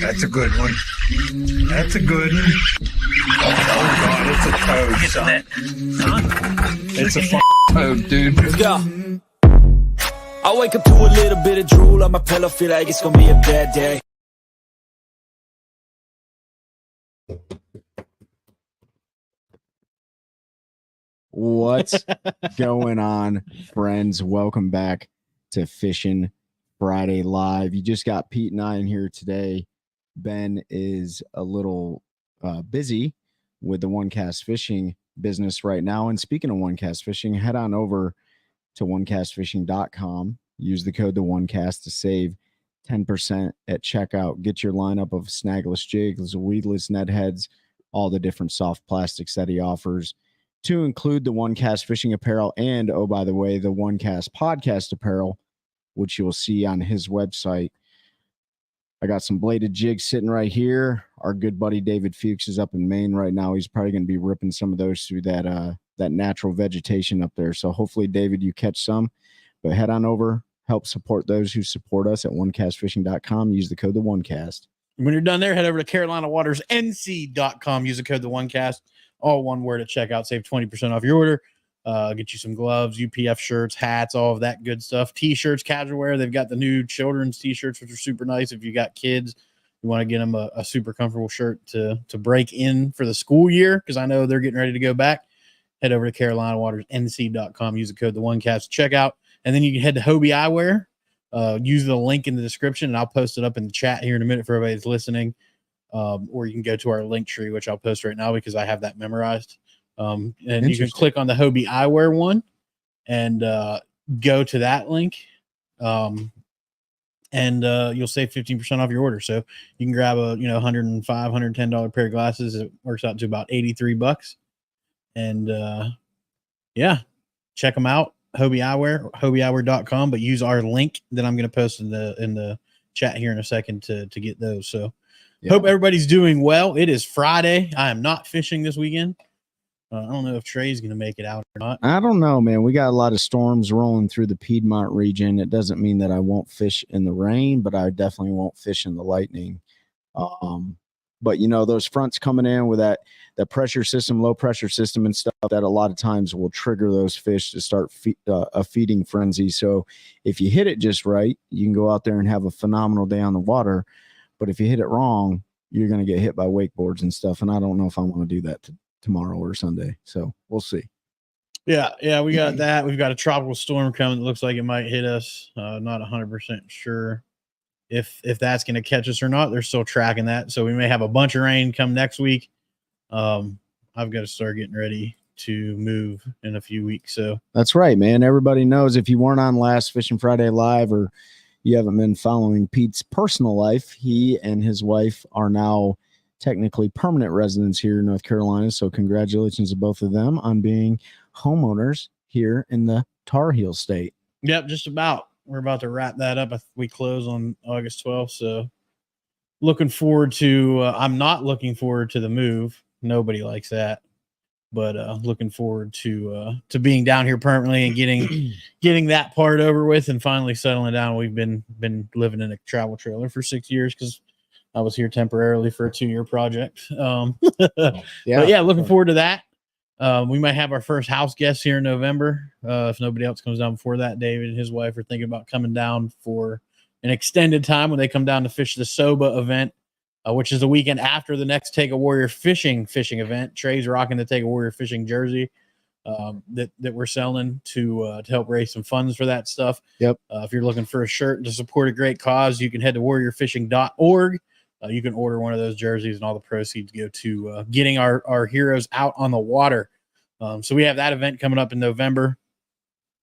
That's a good one. That's a good one. Oh, God, it's a toad, son. It's a toad, dude. Let's go. I wake up to a little bit of drool on my pillow, feel like it's gonna be a bad day. What's going on, friends? Welcome back to Fishing Friday Live. You just got Pete and I in here today. Ben is a little busy with the One Cast Fishing business right now. And speaking of One Cast Fishing, head on over to onecastfishing.com. Use the code TheOneCast to save 10% at checkout. Get your lineup of snagless jigs, weedless net heads, all the different soft plastics that he offers, to include the One Cast Fishing apparel and, oh, by the way, the One Cast podcast apparel, which you'll see on his website. I got some bladed jigs sitting right here. Our good buddy David Fuchs is up in Maine right now. He's probably going to be ripping some of those through that natural vegetation up there. So hopefully, David, you catch some. But head on over, help support those who support us at onecastfishing.com. Use the code TheOneCast. When you're done there, head over to CarolinaWatersNC.com. Use the code TheOneCast. All one word at checkout. Save 20% off your order. Get you some gloves, UPF shirts, hats, all of that good stuff. T-shirts, casual wear. They've got the new children's T-shirts, which are super nice. If you got kids, you want to get them a super comfortable shirt to break in for the school year, because I know they're getting ready to go back. Head over to CarolinaWatersNC.com. Use the code TheOneCast to checkout. And then you can head to Hobie Eyewear. Use the link in the description, and I'll post it up in the chat here in a minute for everybody that's listening. Or you can go to our link tree, which I'll post right now because I have that memorized. And you can click on the Hobie Eyewear one and go to that link. And you'll save 15% off your order. So you can grab a $105, $110 pair of glasses. It works out to about $83. And yeah, check them out. Hobie Eyewear, HobieEyewear.com, but use our link that I'm going to post in the chat here in a second to get those. So yeah. Hope everybody's doing well. It is Friday. I am not fishing this weekend. I don't know if Trey's going to make it out or not. I don't know, man. We got a lot of storms rolling through the Piedmont region. It doesn't mean that I won't fish in the rain, but I definitely won't fish in the lightning. But, those fronts coming in with that pressure system, low pressure system and stuff, that a lot of times will trigger those fish to start a feeding frenzy. So if you hit it just right, you can go out there and have a phenomenal day on the water. But if you hit it wrong, you're going to get hit by wakeboards and stuff. And I don't know if I want to do that tomorrow or Sunday. So we'll see. Yeah, we got that. We've got a tropical storm coming that looks like it might hit us. Not 100% sure if that's going to catch us or not. They're still tracking that. So we may have a bunch of rain come next week. I've got to start getting ready to move in a few weeks. So that's right, man. Everybody knows, if you weren't on last Fishing Friday Live, or you haven't been following Pete's personal life, he and his wife are now technically permanent residents here in North Carolina. So congratulations to both of them on being homeowners here in the Tar Heel State. Yep, just about. We're about to wrap that up. We close on August 12th. So looking forward to, I'm not looking forward to the move. Nobody likes that. But looking forward to being down here permanently and getting that part over with and finally settling down. We've been living in a travel trailer for 6 years because I was here temporarily for a 2-year project. But yeah, looking forward to that. We might have our first house guest here in November. If nobody else comes down before that, David and his wife are thinking about coming down for an extended time when they come down to fish the SOBA event, which is the weekend after the next Take a Warrior fishing event. Trey's rocking the Take a Warrior fishing jersey that we're selling to help raise some funds for that stuff. Yep. If you're looking for a shirt to support a great cause, you can head to warriorfishing.org. You can order one of those jerseys, and all the proceeds go to getting our heroes out on the water. So we have that event coming up in November,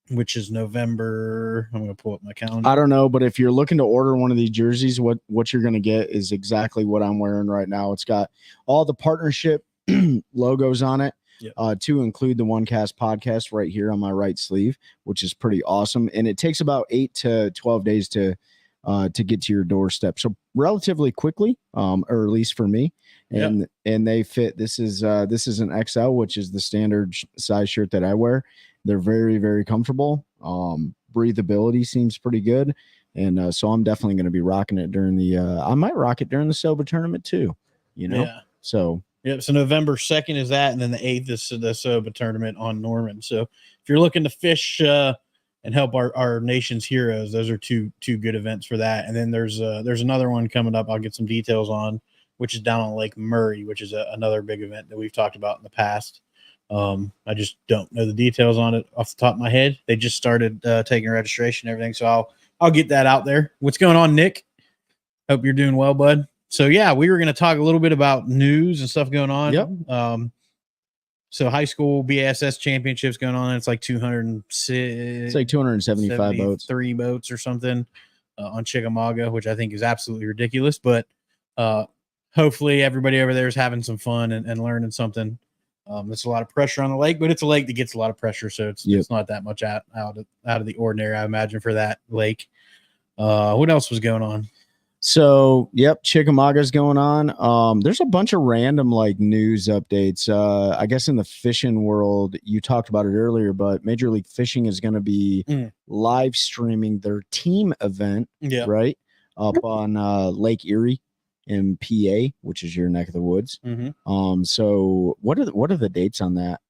which is November. I'm going to pull up my calendar. I don't know, but if you're looking to order one of these jerseys, what you're going to get is exactly what I'm wearing right now. It's got all the partnership logos on it. Yep. To include the One Cast podcast right here on my right sleeve, which is pretty awesome. And it takes about 8 to 12 days to get to your doorstep. So relatively quickly, or at least for me. And they fit. This is an XL, which is the standard size shirt that I wear. They're very, very comfortable. Breathability seems pretty good. And so I'm definitely going to be rocking it during the I might rock it during the Soba tournament too, Yeah. So Yep. So November 2nd is that, and then the 8th is the Soba tournament on Norman. So if you're looking to fish and help our nation's heroes, those are two good events for that. And then there's another one coming up. I'll get some details on, which is down on Lake Murray, which is another big event that we've talked about in the past. I just don't know the details on it off the top of my head. They just started taking registration and everything, so I'll get that out there. What's going on, Nick? Hope you're doing well, bud. So yeah, we were going to talk a little bit about news and stuff going on. Yep. So high school BASS championships going on. It's like 206. It's like 275 boats, 3 boats or something on Chickamauga, which I think is absolutely ridiculous. But hopefully everybody over there is having some fun and learning something. It's a lot of pressure on the lake, but it's a lake that gets a lot of pressure, so it's not that much out of the ordinary, I imagine, for that lake. What else was going on? So, Chickamauga's going on. There's a bunch of random like news updates. I guess in the fishing world, you talked about it earlier, but Major League Fishing is going to be live streaming their team event, right, up on Lake Erie in PA, which is your neck of the woods. So what are the dates on that?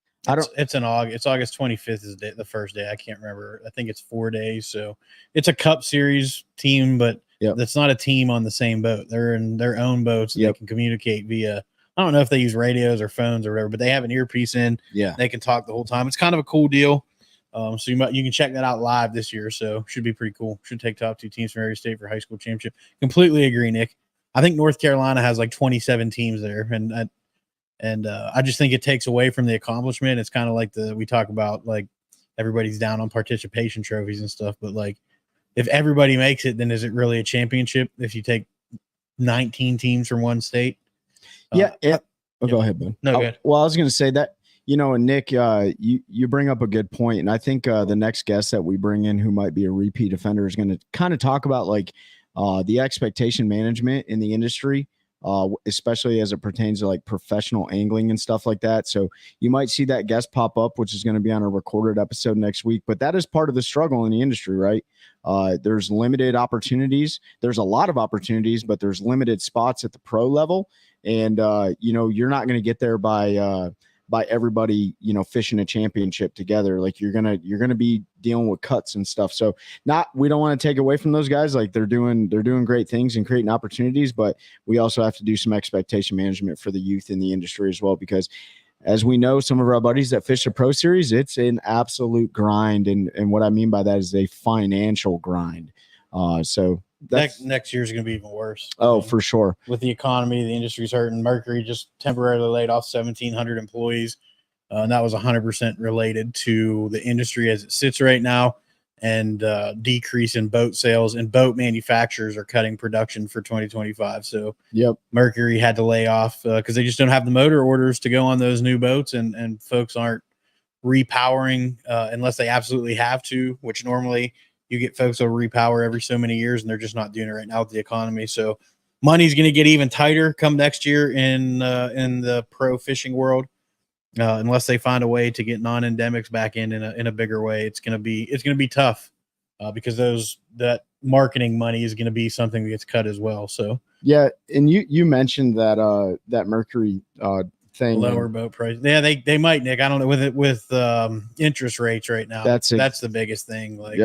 It's in August. It's August 25th is the first day. I can't remember. I think it's 4 days. So it's a Cup Series team, but that's not a team on the same boat. They're in their own boats. They can communicate via, I don't know if they use radios or phones or whatever, but they have an earpiece in. They can talk the whole time. It's kind of a cool deal. So you can check that out live this year. So should be pretty cool. Should take top 2 teams from every state for high school championship. Completely agree, Nick. I think North Carolina has like 27 teams there, and I just think it takes away from the accomplishment. It's kind of like we talk about, like, everybody's down on participation trophies and stuff, but like, if everybody makes it, then is it really a championship if you take 19 teams from one state? Go ahead, Ben. No, good. Well, I was going to say that, and Nick, you bring up a good point, and I think the next guest that we bring in, who might be a repeat offender, is going to kind of talk about like the expectation management in the industry, especially as it pertains to like professional angling and stuff like that. So you might see that guest pop up, which is going to be on a recorded episode next week. But that is part of the struggle in the industry, right? There's limited opportunities. There's a lot of opportunities, but there's limited spots at the pro level. And, you're not going to get there by everybody, fishing a championship together. Like you're going to be dealing with cuts and stuff. So we don't want to take away from those guys. Like they're doing great things and creating opportunities, but we also have to do some expectation management for the youth in the industry as well, because as we know, some of our buddies that fish the Pro Series, it's an absolute grind. And what I mean by that is a financial grind. So next year is going to be even worse. Oh, for sure. With the economy, the industry's hurting. Mercury just temporarily laid off 1,700 employees. And that was 100% related to the industry as it sits right now, and decrease in boat sales, and boat manufacturers are cutting production for 2025. So Mercury had to lay off because they just don't have the motor orders to go on those new boats, and folks aren't repowering unless they absolutely have to, which normally you get folks that repower every so many years, and they're just not doing it right now with the economy. So money's going to get even tighter come next year in the pro fishing world, unless they find a way to get non-endemics back in a bigger way. It's going to be tough because that marketing money is going to be something that gets cut as well. So and you mentioned that Mercury thing, lower boat price. Yeah, they might, Nick. I don't know with interest rates right now. That's the biggest thing. Like,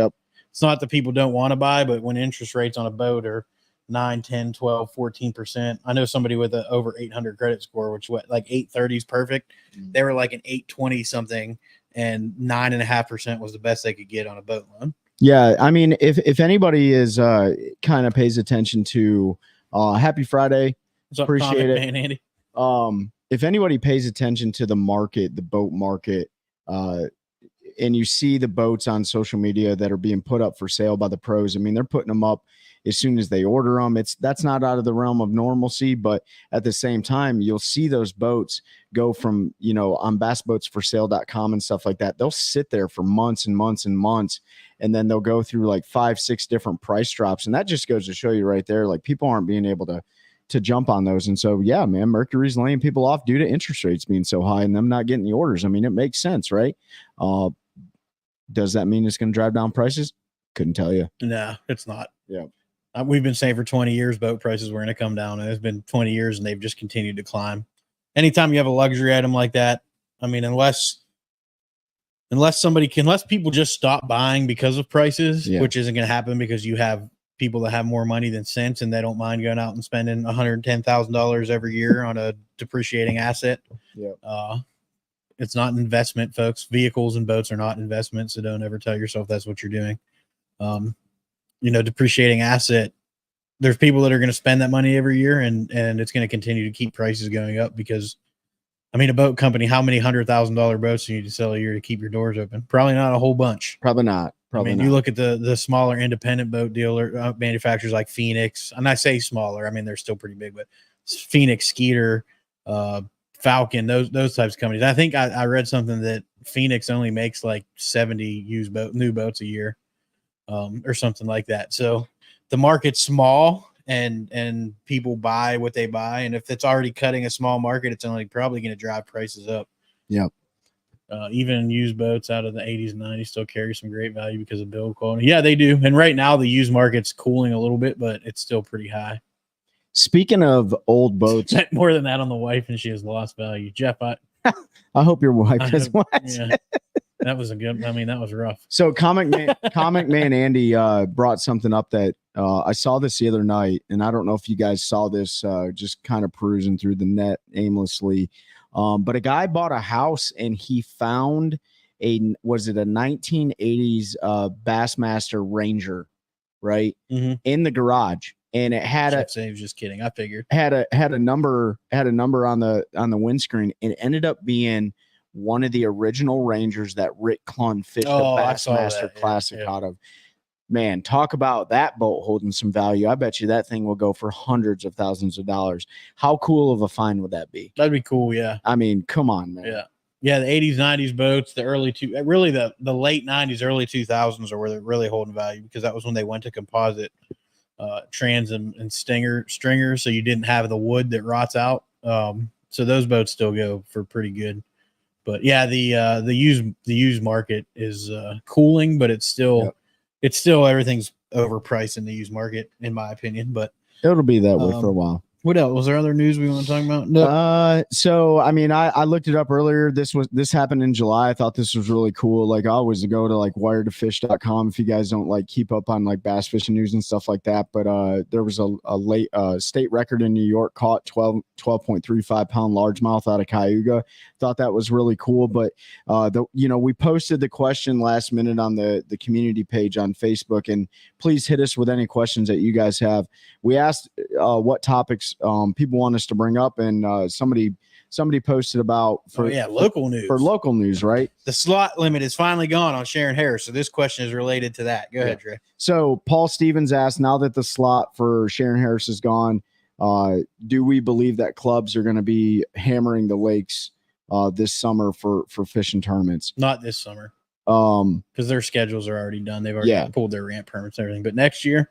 it's not that people don't want to buy, but when interest rates on a boat are 9, 10, 12, 14%. I know somebody with an over 800 credit score, which like 830 is perfect. They were like an 820 something, and 9.5% was the best they could get on a boat loan. Yeah. I mean, if anybody is kind of pays attention to happy Friday, appreciate it. Man, Andy. If anybody pays attention to the market, the boat market, and you see the boats on social media that are being put up for sale by the pros, I mean, they're putting them up as soon as they order them. That's not out of the realm of normalcy, but at the same time, you'll see those boats go from, on bassboatsforsale.com and stuff like that. They'll sit there for months and months and months, and then they'll go through like 5-6 different price drops. And that just goes to show you right there, like people aren't being able to jump on those. And so, yeah, man, Mercury's laying people off due to interest rates being so high and them not getting the orders. I mean, it makes sense, right? Does that mean it's going to drive down prices? Couldn't tell you. No, it's not. Yeah. We've been saying for 20 years boat prices were going to come down, and it's been 20 years and they've just continued to climb. Anytime you have a luxury item like that, I mean, unless people just stop buying because of prices, which isn't going to happen because you have people that have more money than sense and they don't mind going out and spending $110,000 every year on a depreciating asset. It's not an investment, folks. Vehicles and boats are not investments, so don't ever tell yourself that's what you're doing. Depreciating asset, there's people that are going to spend that money every year, and it's going to continue to keep prices going up because, I mean, a boat company, how many $100,000 boats do you need to sell a year to keep your doors open? Probably not a whole bunch. Probably not. You look at the smaller independent boat dealer manufacturers like Phoenix, and I say smaller, I mean, they're still pretty big, but Phoenix, Skeeter, Falcon, those types of companies. I think I read something that Phoenix only makes like 70 new boats a year, or something like that. So the market's small, and people buy what they buy, and if it's already cutting a small market, it's only probably going to drive prices up. Yep. Even used boats out of the 80s and 90s still carry some great value because of build quality. Yeah, they do. And right now the used market's cooling a little bit, but it's still pretty high. Speaking of old boats, more than that on the wife, and she has lost value. Jeff, I hope your wife has what? Yeah, that was that was rough. So comic man Andy brought something up that I saw this the other night, and I don't know if you guys saw this, just kind of perusing through the net aimlessly. But a guy bought a house and he found was it a 1980s Bassmaster Ranger, right? In the garage. And it had just kidding. I figured had a number on the windscreen. It ended up being one of the original Rangers that Rick Clunn fished the Bassmaster Classic out of. Man, talk about that boat holding some value. I bet you that thing will go for hundreds of thousands of dollars. How cool of a find would that be? That'd be cool, yeah. I mean, come on, man. Yeah, the 80s, 90s boats, the late 90s, early 2000s are where they're really holding value, because that was when they went to composite trans and stringers, so you didn't have the wood that rots out. So those boats still go for pretty good. But yeah, the used market is cooling, but it's still everything's overpriced in the used market, in my opinion. But it'll be that way for a while. What else? Was there other news we want to talk about? No. So I mean, I looked it up earlier. This happened in July. I thought this was really cool. Like, I always go to like wiredtofish.com if you guys don't like keep up on like bass fishing news and stuff like that. But there was a late state record in New York caught 12.35 pound largemouth out of Cayuga. Thought that was really cool. But we posted the question last minute on the community page on Facebook, and please hit us with any questions that you guys have. We asked what topics people want us to bring up, and somebody posted about local news. For local news, right? The slot limit is finally gone on Sharon Harris, so this question is related to that. Go ahead, Trey. So Paul Stevens asked, now that the slot for Sharon Harris is gone, do we believe that clubs are going to be hammering the lakes this summer for fishing tournaments? Not this summer, because their schedules are already done. They've already pulled their ramp permits and everything. But next year.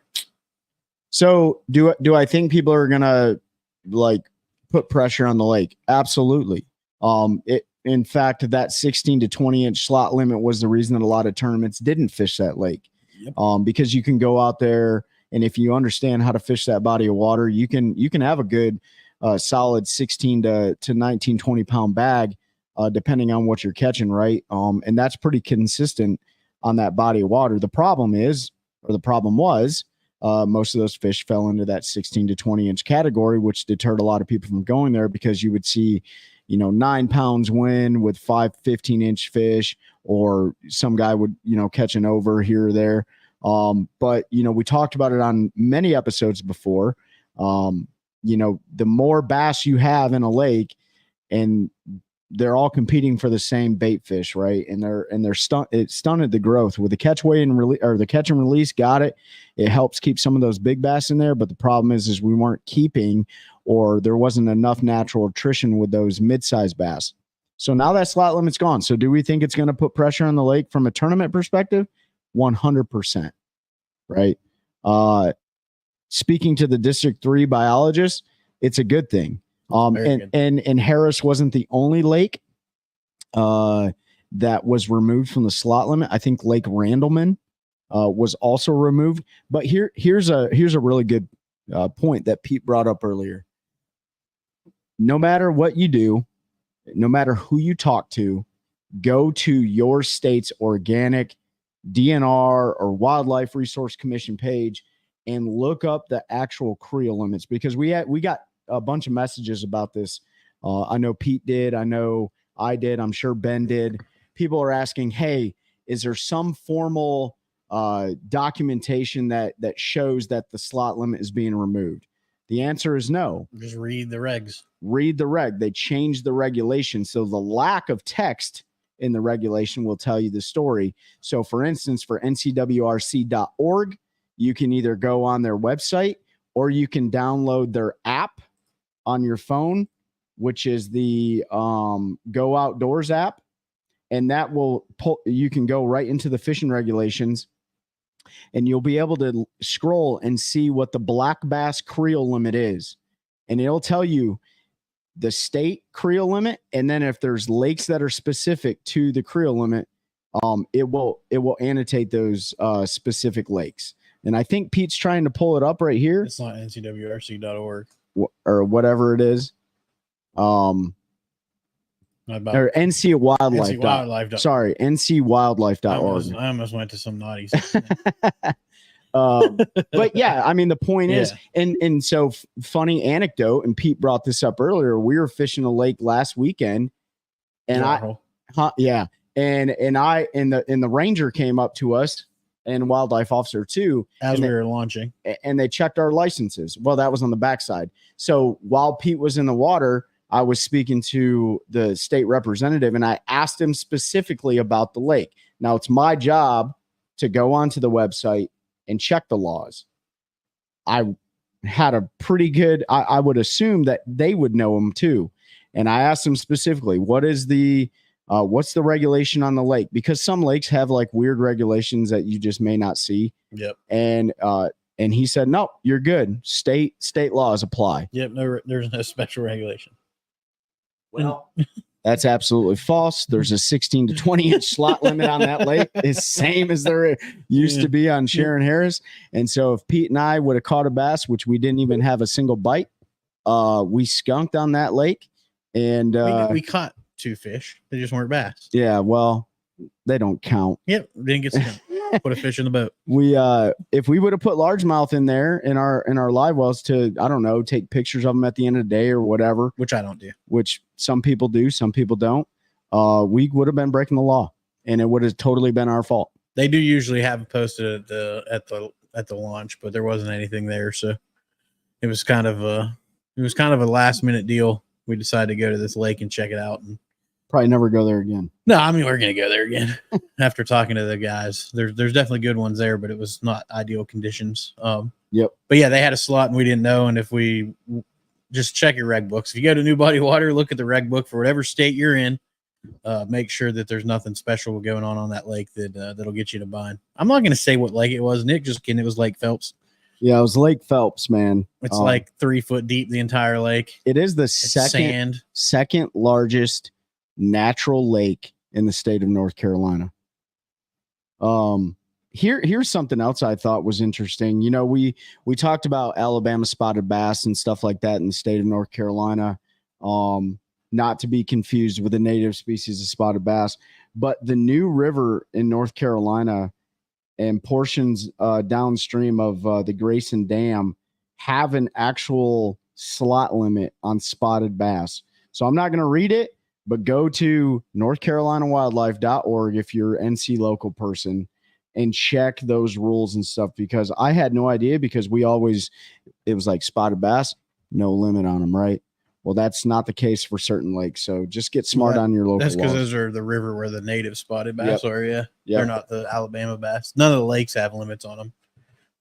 So do I think people are gonna like put pressure on the lake? Absolutely. In fact, that 16 to 20 inch slot limit was the reason that a lot of tournaments didn't fish that lake. Yep. Because you can go out there, and if you understand how to fish that body of water, you can have a good solid 16 to 19, 20 pound bag, depending on what you're catching, right? And that's pretty consistent on that body of water. The problem was most of those fish fell into that 16 to 20 inch category, which deterred a lot of people from going there, because you would see, 9 pounds win with 5 15-inch fish, or some guy would, catch an over here or there. But, we talked about it on many episodes before. The more bass you have in a lake, and they're all competing for the same bait fish, right? And it stunted the growth with the catch weigh and release, or the catch and release. Got it. It helps keep some of those big bass in there, but the problem is we weren't keeping, or there wasn't enough natural attrition with those mid-sized bass. So now that slot limit's gone. So do we think it's going to put pressure on the lake from a tournament perspective? 100%. Right. Speaking to the District 3 biologist, it's a good thing. And Harris wasn't the only lake that was removed from the slot limit. I think Lake Randleman was also removed. But here's a really good point that Pete brought up earlier. No matter what you do, no matter who you talk to, go to your state's organic DNR or Wildlife Resource Commission page and look up the actual creel limits, because we got a bunch of messages about this. I know Pete did. I know I did. I'm sure Ben did. People are asking, hey, is there some formal documentation that shows that the slot limit is being removed? The answer is no. Just read the regs. Read the reg. They changed the regulation. So the lack of text in the regulation will tell you the story. So for instance, for ncwrc.org, you can either go on their website or you can download their app on your phone, which is the Go Outdoors app. And that will pull, you can go right into the fishing regulations and you'll be able to scroll and see what the black bass creel limit is. And it'll tell you the state creel limit. And then if there's lakes that are specific to the creel limit, it will annotate those specific lakes. And I think Pete's trying to pull it up right here. It's not ncwrc.org or whatever it is. Or NC Wildlife. Sorry, ncwildlife.org. I almost went to some naughty. But yeah, I mean, the point is, and so funny anecdote, and Pete brought this up earlier. We were fishing a lake last weekend, and and the ranger came up to us and wildlife officer too as we were launching, and they checked our licenses. Well, that was on the backside. So while Pete was in the water, I was speaking to the state representative and I asked him specifically about the lake. Now it's my job to go onto the website and check the laws. I had a pretty good, I would assume that they would know them too. And I asked him specifically, what's the regulation on the lake? Because some lakes have like weird regulations that you just may not see. Yep. And he said, no, you're good. State laws apply. Yep. No, there's no special regulation. Well, that's absolutely false. There's a 16 to 20 inch slot limit on that lake, the same as there used to be on Sharon Harris. And so if Pete and I would have caught a bass, which we didn't even have a single bite, we skunked on that lake. And we caught 2 fish. They just weren't bass. Yeah, well, they don't count. Yep, didn't get to put a fish in the boat. We if we would have put largemouth in there in our live wells to, I don't know, take pictures of them at the end of the day or whatever, which I don't do, which some people do, some people don't, we would have been breaking the law and it would have totally been our fault. They do usually have it posted at the launch, but there wasn't anything there, so it was kind of a last minute deal. We decided to go to this lake and check it out, and probably never go there again. No, I mean, we're going to go there again after talking to the guys. There's definitely good ones there, but it was not ideal conditions. Yep. But yeah, they had a slot and we didn't know. And if we just check your reg books, if you go to New Body Water, look at the reg book for whatever state you're in, make sure that there's nothing special going on that lake that'll get you to bind. I'm not going to say what lake it was. Nick just kidding. It was Lake Phelps. Yeah, it was Lake Phelps, man. It's like 3 foot deep, the entire lake. It is the second largest natural lake in the state of North Carolina. Here's something else I thought was interesting. You know, we talked about Alabama spotted bass and stuff like that in the state of North Carolina, not to be confused with the native species of spotted bass, but the new river in North Carolina and portions downstream of the Grayson Dam have an actual slot limit on spotted bass. So I'm not going to read it, but go to northcarolinawildlife.org if you're an NC local person and check those rules and stuff, because I had no idea, because it was like spotted bass, no limit on them, right? Well, that's not the case for certain lakes. So just get smart on your local That's because laws. those are the river where the native spotted bass are, yeah. Yep. They're not the Alabama bass. None of the lakes have limits on them.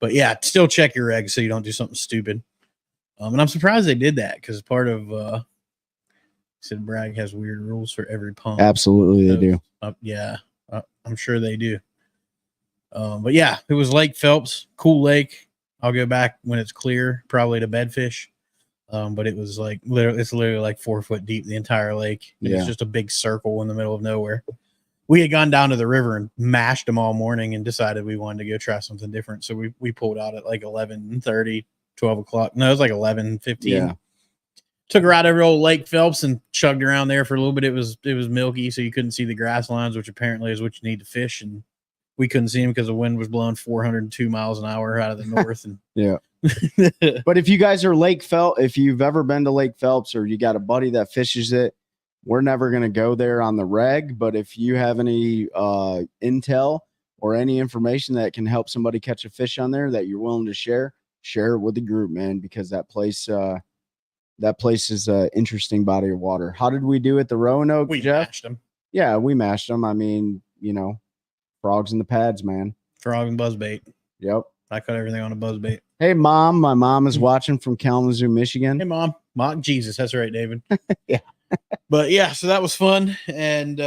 But yeah, still check your regs so you don't do something stupid. And I'm surprised they did that, because part of said Bragg has weird rules for every pond. Absolutely, they do. I'm sure they do. But yeah, it was Lake Phelps, cool lake. I'll go back when it's clear, probably to bedfish. But it was like literally like 4 foot deep, the entire lake. It's just a big circle in the middle of nowhere. we had gone down to the river and mashed them all morning and decided we wanted to go try something different. So we pulled out at like 11:30, 12 o'clock. No, it was like 11:15. Yeah. Took her out over old Lake Phelps and chugged around there for a little bit. It was milky, so you couldn't see the grass lines, which apparently is what you need to fish. And we couldn't see them because the wind was blowing 402 miles an hour out of the north. And Yeah. But if you guys are Lake Phelps, if you've ever been to Lake Phelps or you got a buddy that fishes it, we're never going to go there on the reg. But if you have any intel or any information that can help somebody catch a fish on there that you're willing to share it with the group, man, because that place is an interesting body of water. How did we do at the Roanoke, we Jeff? mashed them. Yeah, we mashed them. I mean, frogs in the pads, man. Frog and buzzbait. Yep. I cut everything on a buzzbait. Hey, Mom. My mom is watching from Kalamazoo, Michigan. Hey, Mom. Mock Jesus. That's right, David. Yeah. But yeah, so that was fun. And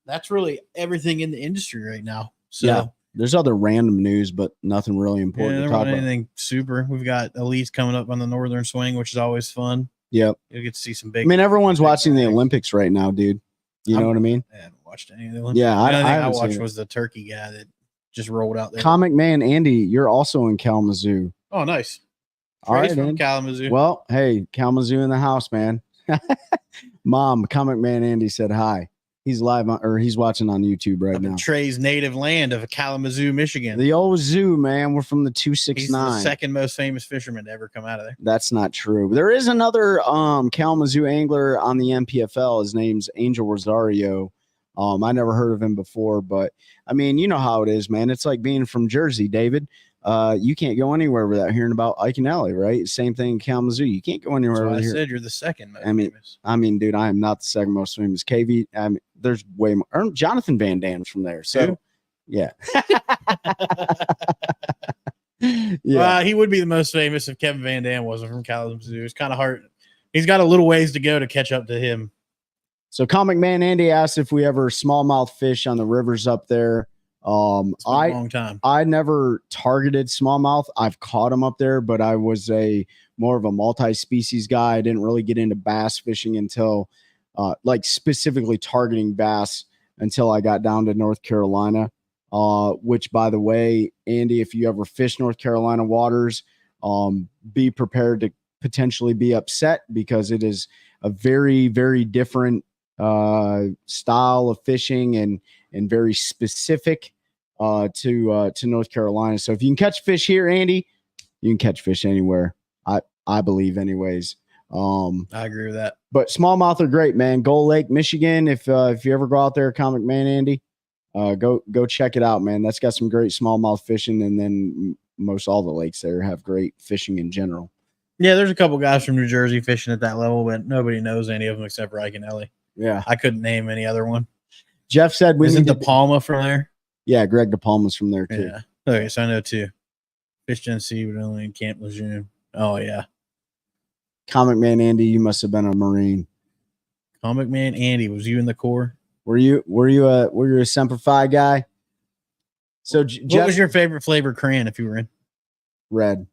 that's really everything in the industry right now. So yeah. There's other random news, but nothing really important there to talk wasn't about. anything super. We've got elites coming up on the Northern Swing, which is always fun. Yep. You'll get to see some big. I mean, everyone's watching the Olympics right now, dude. You know what I mean? I haven't watched any of the Olympics. Yeah, The only thing I haven't watched seen was the turkey guy that just rolled out there. Comic Man Andy, you're also in Kalamazoo. Oh, nice. All Trey's right, from man. Kalamazoo. Well, hey, Kalamazoo in the house, man. Mom, Comic Man Andy said hi. He's live he's watching on YouTube right Up in now. Trey's native land of Kalamazoo, Michigan. The old zoo, man. We're from the He's the 269. second most famous fisherman to ever come out of there. That's not true. There is another Kalamazoo angler on the MPFL. His name's Angel Rosario. I never heard of him before, but I mean, you know how it is, man. It's like being from Jersey, David. You can't go anywhere without hearing about Ike and Ellie, right? Same thing in Kalamazoo. You can't go anywhere That's why without I hearing. said you're the second most I mean, famous. Dude, I am not the second most famous. KV, I mean, there's way more. Jonathan Van Dam's from there. So, Who? yeah. Yeah. He would be the most famous if Kevin Van Dam wasn't from Kalamazoo. It's kind of hard. He's got a little ways to go to catch up to him. So Comic Man Andy asked if we ever smallmouth fish on the rivers up there. It's been a long time. I never targeted smallmouth. I've caught them up there, but I was more of a multi-species guy. I didn't really get into bass fishing until like specifically targeting bass until I got down to North Carolina. Which, by the way, Andy, if you ever fish North Carolina waters, be prepared to potentially be upset because it is a very, very different style of fishing and very specific to North Carolina. So if you can catch fish here, Andy, you can catch fish anywhere. I believe, anyways. I agree with that. But smallmouth are great, man. Gull Lake, Michigan. If you ever go out there, Comic Man Andy, go check it out, man. That's got some great smallmouth fishing, and then most all the lakes there have great fishing in general. Yeah, there's a couple guys from New Jersey fishing at that level, but nobody knows any of them except for Ike and Ellie. Yeah. I couldn't name any other one. Jeff said we Isn't need De Palma from there? Yeah, Greg De Palma's from there too. Yeah. Okay, so I know two. Fished in sea, but only in Camp Lejeune. Oh yeah. Comic Man Andy, you must have been a Marine. Comic Man Andy, was you in the Corps? Were you a Semper Fi guy? So What Jeff, was your favorite flavor crayon if you were in? red.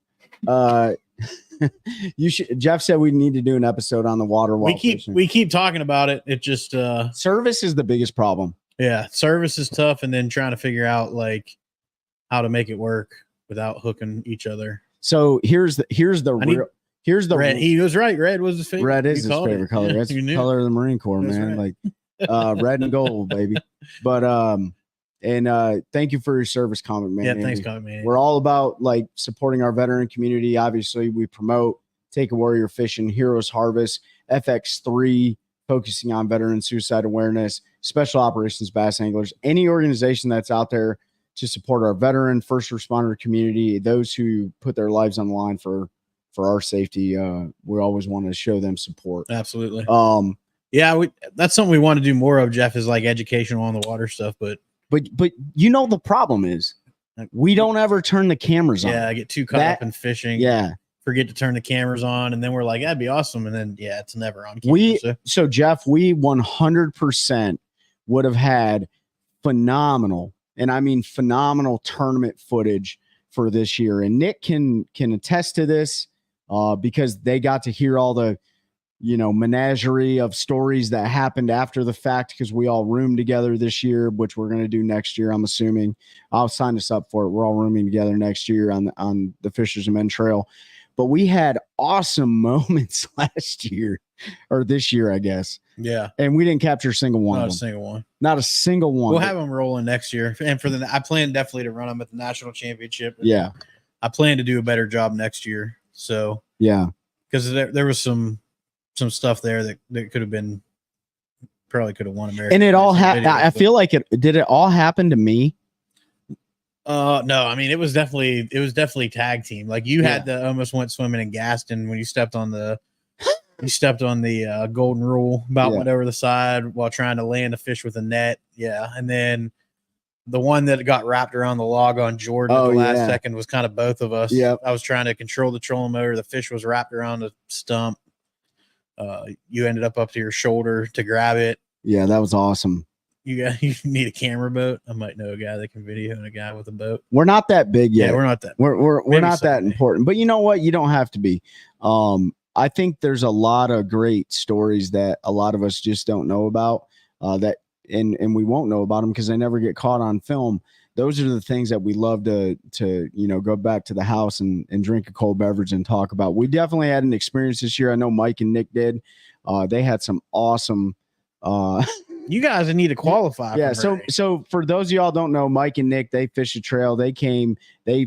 You should. Jeff said we need to do an episode on the water while fishing. We keep talking about it. It just Service is the biggest problem. yeah, service is tough, and then trying to figure out like how to make it work without hooking each other. So here's the Red. He was right. Red was his favorite. red is You his called favorite it. color. That's You the knew. color of the Marine Corps, That's man. right. Like red and gold, baby. But thank you for your service, Comic Man. Yeah, Andy. thanks, Comic Man. We're all about like supporting our veteran community. Obviously, we promote Take a Warrior Fishing, Heroes Harvest, FX3, focusing on veteran suicide awareness, special operations bass anglers, any organization that's out there to support our veteran first responder community, those who put their lives on the line for our safety. We always want to show them support. Absolutely. Yeah, That's something we want to do more of, Jeff, is like educational on the water stuff. But but the problem is we don't ever turn the cameras on. yeah, I get too caught up in fishing. Yeah. Forget to turn the cameras on, and then we're like, that'd be awesome. And then yeah, it's never on camera. So Jeff, we 100% would have had phenomenal, and I mean phenomenal tournament footage for this year. And Nick can attest to this because they got to hear all the menagerie of stories that happened after the fact, because we all roomed together this year, which we're going to do next year. I'm assuming I'll sign us up for it. We're all rooming together next year on the Fishers and Men Trail. But we had awesome moments last year, or this year, I guess. Yeah. And we didn't capture a single one. Not a single one. Not a single one. We'll have them rolling next year. And I plan definitely to run them at the national championship. Yeah. I plan to do a better job next year. So, yeah. Because there was some stuff there that could have been, probably could have won America. And it all happened. I feel like did it all happen to me? No, I mean, it was definitely tag team. Like you had the almost went swimming in Gaston when you stepped on the golden rule about went over the side while trying to land a fish with a net. Yeah. And then the one that got wrapped around the log on Jordan at the last second was kind of both of us. Yeah. I was trying to control the trolling motor. The fish was wrapped around the stump. You ended up to your shoulder to grab it. Yeah, that was awesome. You need a camera boat. I might know a guy that can video and a guy with a boat. We're not that big yet. Yeah, we're not that. We're not that important. But you know what? You don't have to be. I think there's a lot of great stories that a lot of us just don't know about. And we won't know about them because they never get caught on film. Those are the things that we love to go back to the house and drink a cold beverage and talk about. We definitely had an experience this year. I know Mike and Nick did. They had some awesome. You guys need to qualify. Yeah. So for those of y'all don't know, Mike and Nick, they fished a trail. They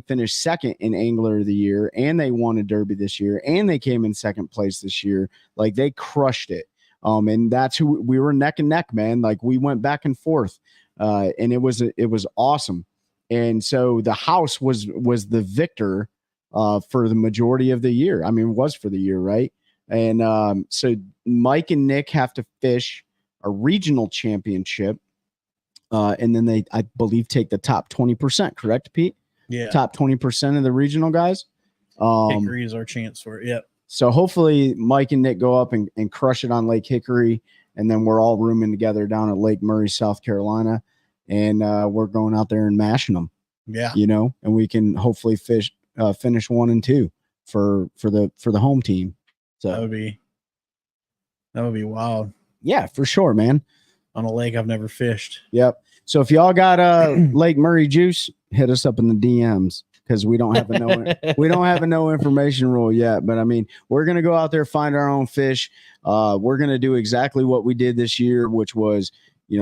finished second in Angler of the Year, and they won a Derby this year, and they came in second place this year. Like they crushed it. And that's who we were neck and neck, man. Like we went back and forth. And it was awesome. And so the house was the victor for the majority of the year. I mean, it was for the year, right? And so Mike and Nick have to fish a regional championship. And then I believe, take the top 20%, correct, Pete? Yeah. Top 20% of the regional guys. Hickory is our chance for it. Yep. So hopefully Mike and Nick go up and crush it on Lake Hickory. And then we're all rooming together down at Lake Murray, South Carolina. And we're going out there and mashing them. Yeah. And we can hopefully finish 1 and 2 for the home team. So that would be wild. Yeah, for sure, man. On a lake I've never fished. Yep. So if y'all got Lake Murray juice, hit us up in the DMs, because we don't have a no information rule yet. But I mean, we're gonna go out there, find our own fish. We're gonna do exactly what we did this year, which was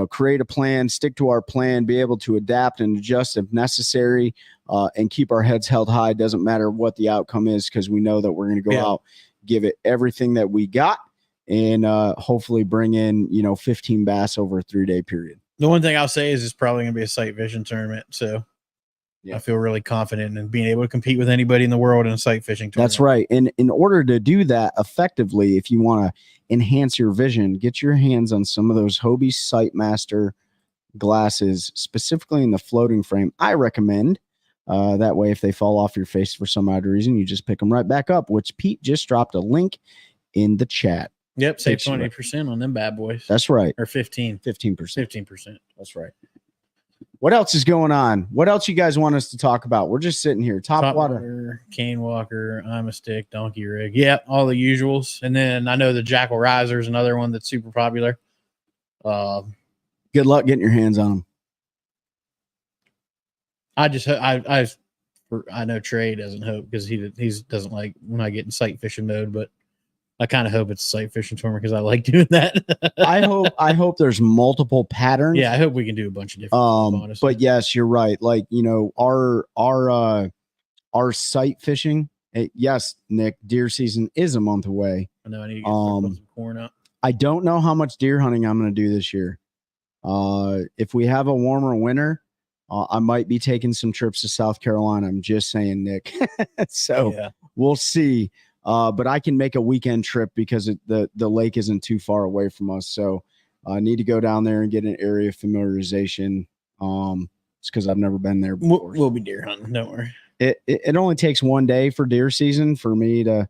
create a plan, stick to our plan, be able to adapt and adjust if necessary, and keep our heads held high. Doesn't matter what the outcome is, because we know that we're gonna go out, give it everything that we got, and hopefully bring in 15 bass over a 3-day period. The one thing I'll say is it's probably going to be a sight fishing tournament. So I feel really confident in being able to compete with anybody in the world in a sight fishing tournament. That's right. And in order to do that effectively, if you want to enhance your vision, get your hands on some of those Hobie Sightmaster glasses, specifically in the floating frame. I recommend that way, if they fall off your face for some odd reason, you just pick them right back up, which Pete just dropped a link in the chat. Yep, save 20% on them bad boys. That's right. Or 15%. 15%. That's right. What else is going on? What else you guys want us to talk about? We're just sitting here. Top water. Cane walker, I'm a stick, donkey rig. Yeah, all the usuals. And then I know the Jackal Riser is another one that's super popular. Good luck getting your hands on them. I know Trey doesn't hope, because he doesn't like when I get in sight fishing mode, but I kind of hope it's a sight fishing tournament because I like doing that. I hope there's multiple patterns. Yeah, I hope we can do a bunch of different stuff, but yes, you're right. Like, our sight fishing. Yes, Nick, deer season is a month away. I know I need to get some corn up. I don't know how much deer hunting I'm going to do this year. If we have a warmer winter, I might be taking some trips to South Carolina. I'm just saying, Nick. So we'll see. But I can make a weekend trip because the lake isn't too far away from us. So I need to go down there and get an area familiarization. It's because I've never been there before. We'll be deer hunting. Don't worry. It only takes 1 day for deer season for me to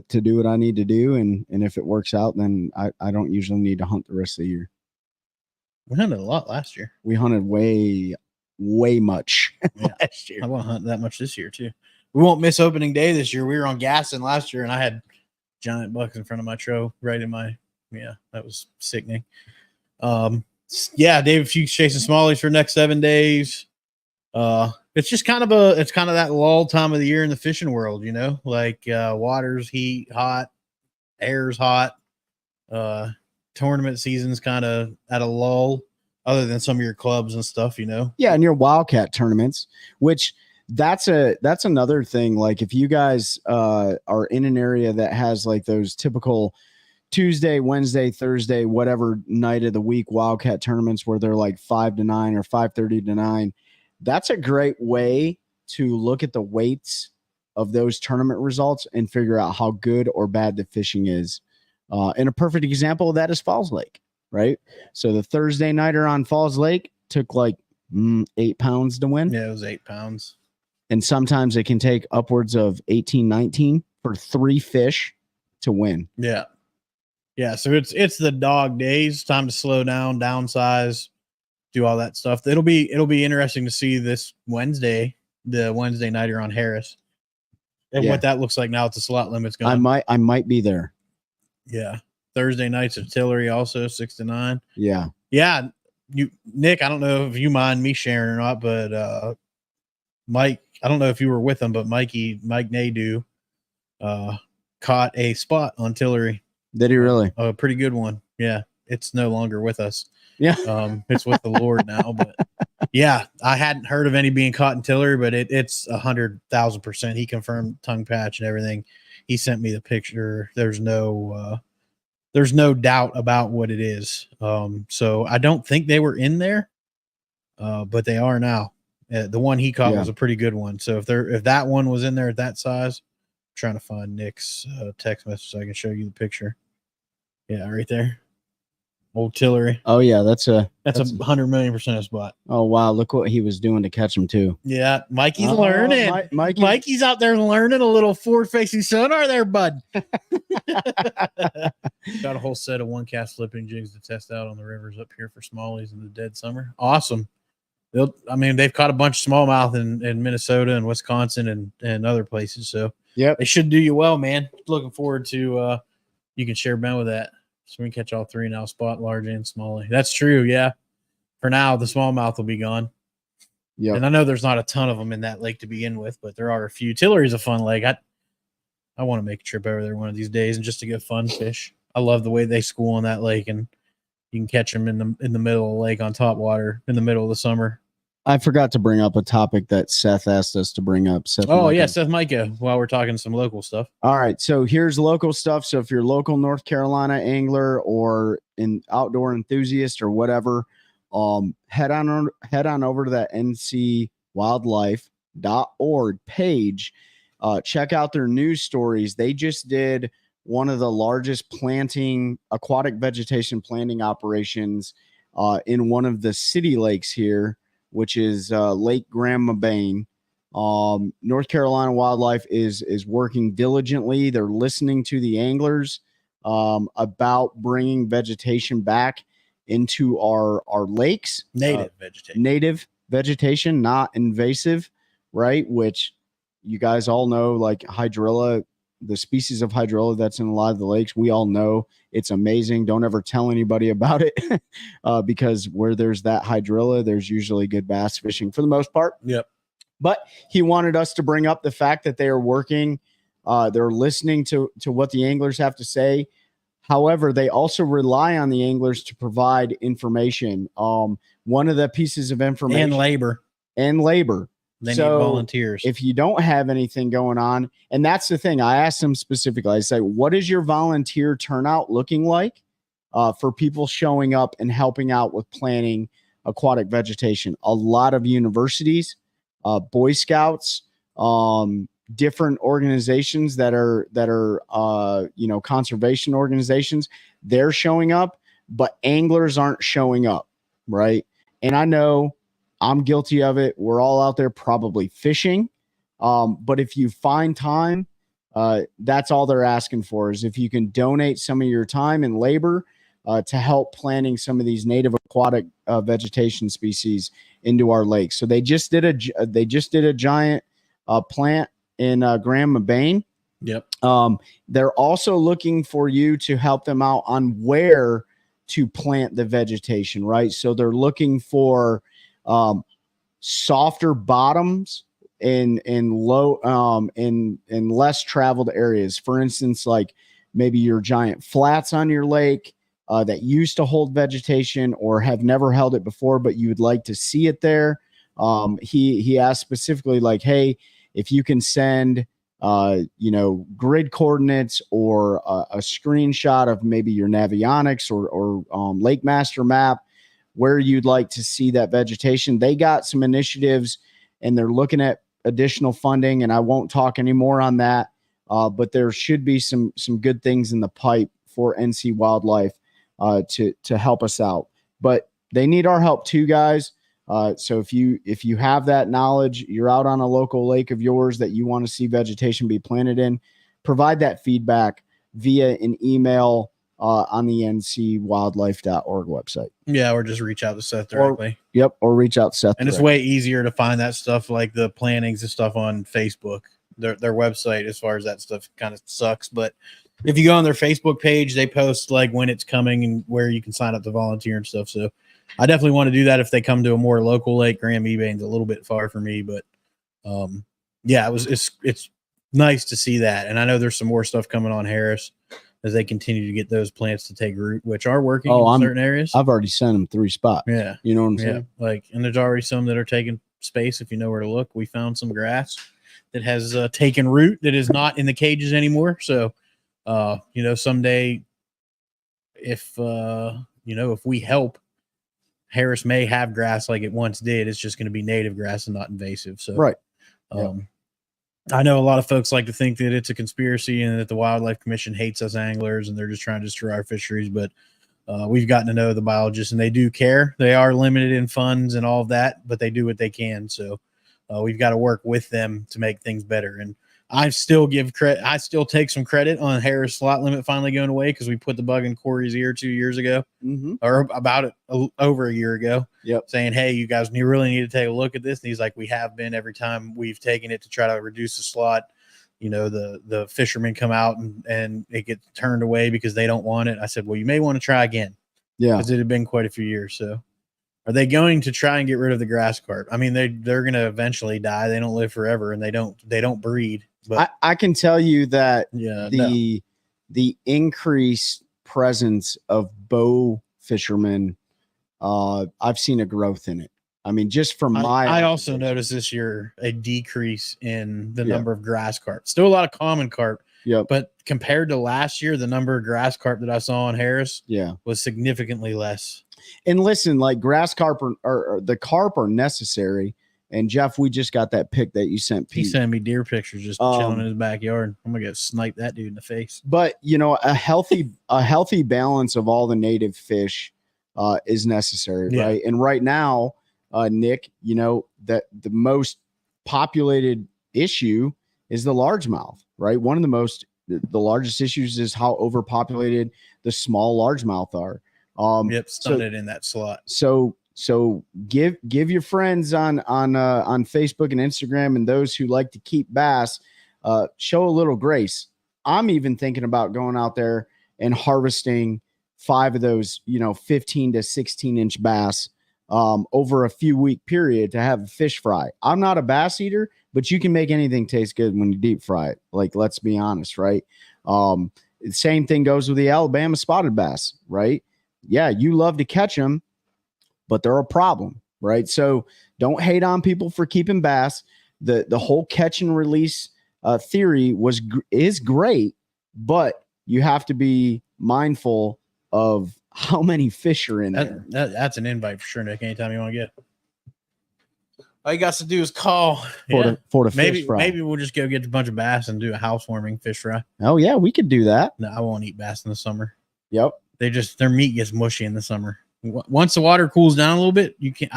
do what I need to do. And if it works out, then I don't usually need to hunt the rest of the year. We hunted a lot last year. We hunted way much last year. I want to hunt that much this year too. We won't miss opening day this year. We were on Gaston last year, and I had giant bucks in front of my trough, right in my, that was sickening. David Fuchs chasing smallies for the next 7 days. It's just kind of that lull time of the year in the fishing world, like water's heat, hot, air's hot. Tournament season's kind of at a lull, other than some of your clubs and stuff, Yeah, and your Wildcat tournaments, which that's another thing. Like if you guys are in an area that has like those typical Tuesday, Wednesday, Thursday, whatever night of the week Wildcat tournaments where they're like 5 to 9 or 5:30 to 9, that's a great way to look at the weights of those tournament results and figure out how good or bad the fishing is. And a perfect example of that is Falls Lake, right? So the Thursday nighter on Falls Lake took like 8 pounds to win. Yeah, it was 8 pounds. And sometimes it can take upwards of 18, 19 for 3 fish to win. Yeah. Yeah. So it's the dog days, time to slow down, downsize, do all that stuff. It'll be interesting to see this Wednesday, the Wednesday nighter on Harris, and what that looks like now that the slot limit's gone. I might be there. Yeah. Thursday nights at Tillery also 6 to 9. Yeah. Yeah. Nick, I don't know if you mind me sharing or not, but Mike, I don't know if you were with him, but Mike Nadeau caught a spot on Tillery. Did he really? A pretty good one. Yeah. It's no longer with us. Yeah. It's with the Lord now, but yeah, I hadn't heard of any being caught in Tillery, but it's 100,000%. He confirmed tongue patch and everything. He sent me the picture. There's no doubt about what it is. So I don't think they were in there, but they are now. The one he caught was a pretty good one. So if that one was in there at that size, I'm trying to find Nick's text message so I can show you the picture. Yeah, right there. Old Tillery. Oh yeah, that's a 100,000,000% spot. Oh wow, look what he was doing to catch him too. Yeah, Mikey's learning. Mikey's out there learning a little forward-facing sonar there, bud. Got a whole set of one cast flipping jigs to test out on the rivers up here for smallies in the dead summer. Awesome. They've caught a bunch of smallmouth in Minnesota and Wisconsin and other places. So they should do you well, man. Looking forward to you can share Ben with that. So we can catch all 3 now, spot, large, and smallie. That's true, yeah. For now, the smallmouth will be gone. Yeah. And I know there's not a ton of them in that lake to begin with, but there are a few. Tillery's a fun lake. I want to make a trip over there one of these days and just to get fun fish. I love the way they school on that lake, and you can catch them in the middle of the lake on top water in the middle of the summer. I forgot to bring up a topic that Seth asked us to bring up. Seth Micah, while we're talking some local stuff. All right, so here's local stuff. So if you're local North Carolina angler or an outdoor enthusiast or whatever, head on over to that ncwildlife.org page. Check out their news stories. They just did one of the largest aquatic vegetation planting operations in one of the city lakes here, which is Lake Grandma Bain. North Carolina Wildlife is working diligently. They're listening to the anglers about bringing vegetation back into our lakes. Native vegetation, not invasive, right? Which you guys all know, like hydrilla, the species of hydrilla that's in a lot of the lakes. We all know it's amazing. Don't ever tell anybody about it because where there's that hydrilla, there's usually good bass fishing for the most part. Yep. But he wanted us to bring up the fact that they are working. They're listening to what the anglers have to say. However, they also rely on the anglers to provide information. One of the pieces of information and labor. They need volunteers. If you don't have anything going on, and that's the thing, I asked them specifically, I say, what is your volunteer turnout looking like for people showing up and helping out with planting aquatic vegetation? A lot of universities, Boy Scouts, different organizations that are conservation organizations, they're showing up, but anglers aren't showing up, right? And I know I'm guilty of it. We're all out there probably fishing. But if you find time, that's all they're asking for is if you can donate some of your time and labor to help planting some of these native aquatic vegetation species into our lakes. So they just did a giant plant in Grandma Bain. Yep. They're also looking for you to help them out on where to plant the vegetation, right? So they're looking for softer bottoms in low in less traveled areas. For instance, like maybe your giant flats on your lake that used to hold vegetation or have never held it before, but you would like to see it there. He asked specifically, like, hey, if you can send grid coordinates or a screenshot of maybe your Navionics or Lake Master map where you'd like to see that vegetation. They got some initiatives and they're looking at additional funding, and I won't talk anymore on that. But there should be some good things in the pipe for NC Wildlife to help us out. But they need our help too, guys. So if you have that knowledge, you're out on a local lake of yours that you want to see vegetation be planted in, provide that feedback via an email on the ncwildlife.org website. Yeah, or just reach out to Seth directly. Or reach out to Seth. And directly. It's way easier to find that stuff, like the plantings and stuff, on Facebook. Their website, as far as that stuff, kind of sucks. But if you go on their Facebook page, they post like when it's coming and where you can sign up to volunteer and stuff. So I definitely want to do that if they come to a more local lake. Graham Ebane's a little bit far for me, but yeah, it's nice to see that. And I know there's some more stuff coming on Harris as they continue to get those plants to take root, which are working in certain areas. I've already sent them 3 spots. Yeah. You know what I'm saying? And there's already some that are taking space. If you know where to look, we found some grass that has taken root that is not in the cages anymore. So, someday if we help, Harris may have grass like it once did. It's just going to be native grass and not invasive. So, right. I know a lot of folks like to think that it's a conspiracy and that the Wildlife Commission hates us anglers and they're just trying to destroy our fisheries. But we've gotten to know the biologists and they do care. They are limited in funds and all of that, but they do what they can. So we've got to work with them to make things better. And I still give credit. I still take some credit on Harris slot limit finally going away, because we put the bug in Corey's ear 2 years ago, or about over a year ago. Saying, hey, you guys, you really need to take a look at this. And he's like, we have been. Every time we've taken it to try to reduce the slot, the fishermen come out and it gets turned away because they don't want it. I said, well, you may want to try again. Yeah, because it had been quite a few years. So are they going to try and get rid of the grass carp? I mean, they're going to eventually die. They don't live forever, and they don't breed. But I can tell you that the increased presence of bow fishermen, I've seen a growth in it. I mean, just from I also noticed this year a decrease in the number of grass carp. Still a lot of common carp. But compared to last year, the number of grass carp that I saw on Harris was significantly less. And listen, like grass carp or the carp are necessary. And Jeff, we just got that pic that you sent Pete. He sent me deer pictures just chilling in his backyard. I'm gonna get snipe that dude in the face. But a healthy balance of all the native fish is necessary, right? And right now, Nick, that the most populated issue is the largemouth, right? One of the largest issues is how overpopulated the small largemouth are. Stunted in that slot. So give your friends on Facebook and Instagram and those who like to keep bass, show a little grace. I'm even thinking about going out there and harvesting 5 of those, 15 to 16 inch bass over a few week period to have a fish fry. I'm not a bass eater, but you can make anything taste good when you deep fry it. Like, let's be honest, right? Same thing goes with the Alabama spotted bass, right? Yeah, you love to catch them, but they're a problem, right? So don't hate on people for keeping bass. The whole catch and release theory is great, but you have to be mindful of how many fish are in there. That's an invite for sure, Nick. Anytime you want to get. All you got to do is call for the fish fry. Maybe we'll just go get a bunch of bass and do a housewarming fish fry. Oh yeah, we could do that. No, I won't eat bass in the summer. Yep. Their meat gets mushy in the summer. Once the water cools down a little bit, you can't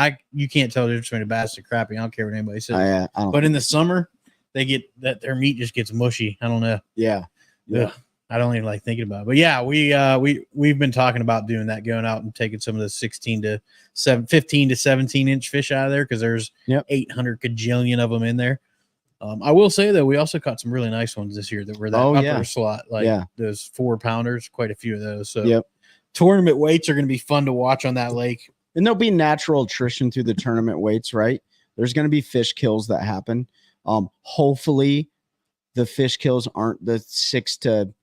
tell the difference between a bass and crappie. I don't care what anybody says. But in the summer, their meat just gets mushy. I don't know. Yeah. I don't even like thinking about it. But yeah, we've been talking about doing that, going out and taking some of the 15 to 17 inch fish out of there, because there's 800 gajillion of them in there. I will say though, we also caught some really nice ones this year that were that upper slot, like those 4-pounders, quite a few of those. So tournament weights are going to be fun to watch on that lake. And there'll be natural attrition through the tournament weights, right? There's going to be fish kills that happen. Hopefully the fish kills aren't the 6 to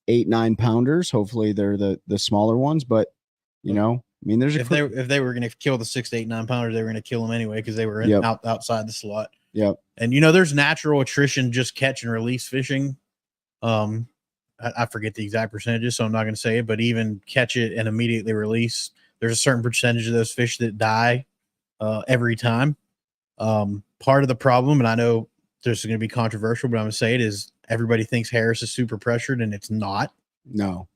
8, 9 pounders. Hopefully they're the smaller ones, but you know, I mean, there's if they were going to kill the 6 to 8, 9 pounders, they were going to kill them anyway, because they were outside the slot. Yep. And you know, there's natural attrition, just catch and release fishing. I forget the exact percentages, so I'm not going to say it, but even catch it and immediately release, there's a certain percentage of those fish that die every time. Part of the problem, and I know this is going to be controversial, but I'm going to say it, is everybody thinks Harris is super pressured, and it's not. No.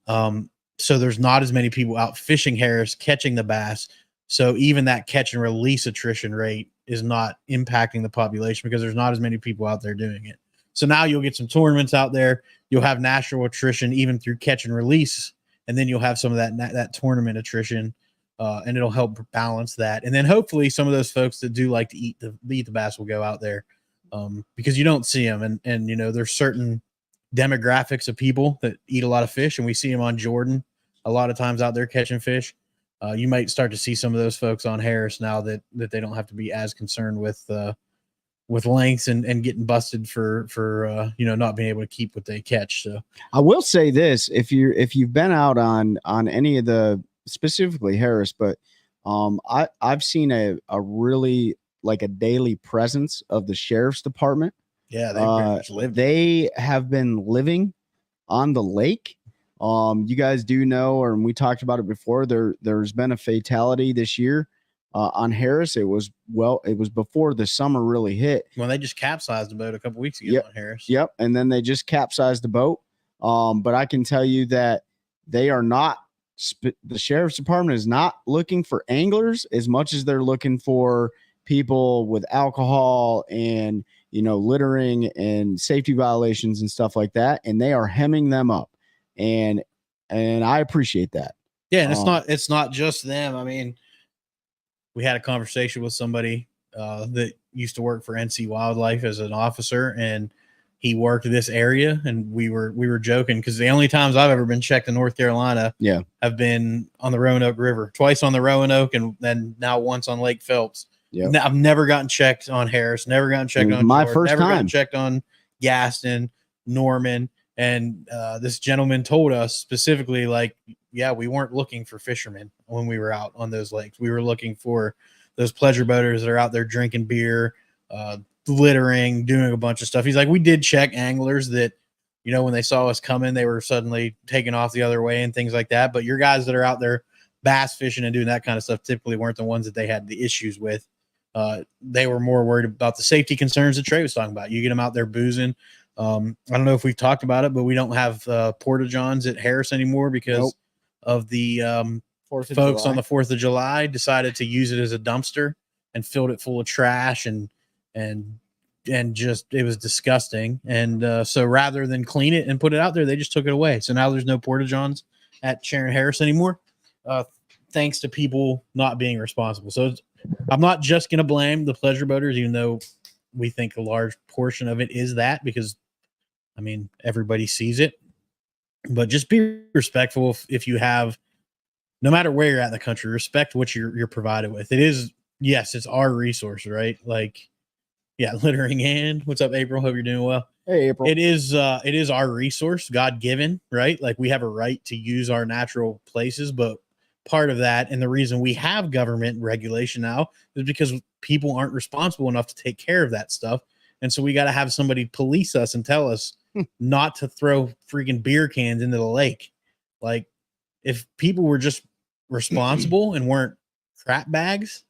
So there's not as many people out fishing Harris, catching the bass. So even that catch and release attrition rate is not impacting the population, because there's not as many people out there doing it. So now you'll get some tournaments out there. You'll have natural attrition even through catch and release, and then you'll have some of that tournament attrition, and it'll help balance that. And then hopefully some of those folks that do like to eat the bass will go out there, because you don't see them. And you know, there's certain demographics of people that eat a lot of fish, and we see them on Jordan a lot of times out there catching fish. You might start to see some of those folks on Harris now that they don't have to be as concerned with lengths and getting busted for you know, not being able to keep what they catch. So I will say this: if you've been out on any of the, specifically Harris, but I've seen a really, like, a daily presence of the sheriff's department. Yeah, they pretty much live. They have been living on the lake. You guys do know, or we talked about it before, there's been a fatality this year on Harris. It was before the summer really hit. Well, they just capsized the boat a couple weeks ago on Harris. Yep. And then they just capsized the boat. But I can tell you that they are not, the sheriff's department is not looking for anglers as much as they're looking for people with alcohol and, you know, littering and safety violations and stuff like that. And they are hemming them up. And I appreciate that. Yeah. And it's not just them. I mean, we had a conversation with somebody that used to work for NC Wildlife as an officer, and he worked this area, and we were joking, because the only times I've ever been checked in North Carolina have been on the Roanoke River, twice on the Roanoke, and then now once on Lake Phelps. Yeah, I've never gotten checked on Harris, never gotten checked on my George, first never time. gotten checked on Gaston, Norman. And this gentleman told us specifically, like, yeah, we weren't looking for fishermen when we were out on those lakes. We were looking for those pleasure boaters that are out there drinking beer, littering, doing a bunch of stuff. He's like, we did check anglers that, you know, when they saw us coming, they were suddenly taking off the other way and things like that. But your guys that are out there bass fishing and doing that kind of stuff typically weren't the ones that they had the issues with. They were more worried about the safety concerns that Trey was talking about. You get them out there boozing. I don't know if we've talked about it, but we don't have porta-johns at Harris anymore because of the folks on the 4th of July decided to use it as a dumpster and filled it full of trash and just, it was disgusting. And so rather than clean it and put it out there, they just took it away. So now there's no porta-johns at Sharon Harris anymore, thanks to people not being responsible. So I'm not just going to blame the pleasure boaters, even though we think a large portion of it is that, because I mean, everybody sees it, but just be respectful. If you have, no matter where you're at in the country, respect what you're provided with. It is, yes, it's our resource, right? Like, yeah, littering and what's up, April? Hope you're doing well. Hey, April. It is our resource, God given, right? Like, we have a right to use our natural places, but part of that, and the reason we have government regulation now, is because people aren't responsible enough to take care of that stuff. And so we got to have somebody police us and tell us not to throw freaking beer cans into the lake. Like, if people were just responsible and weren't crap bags,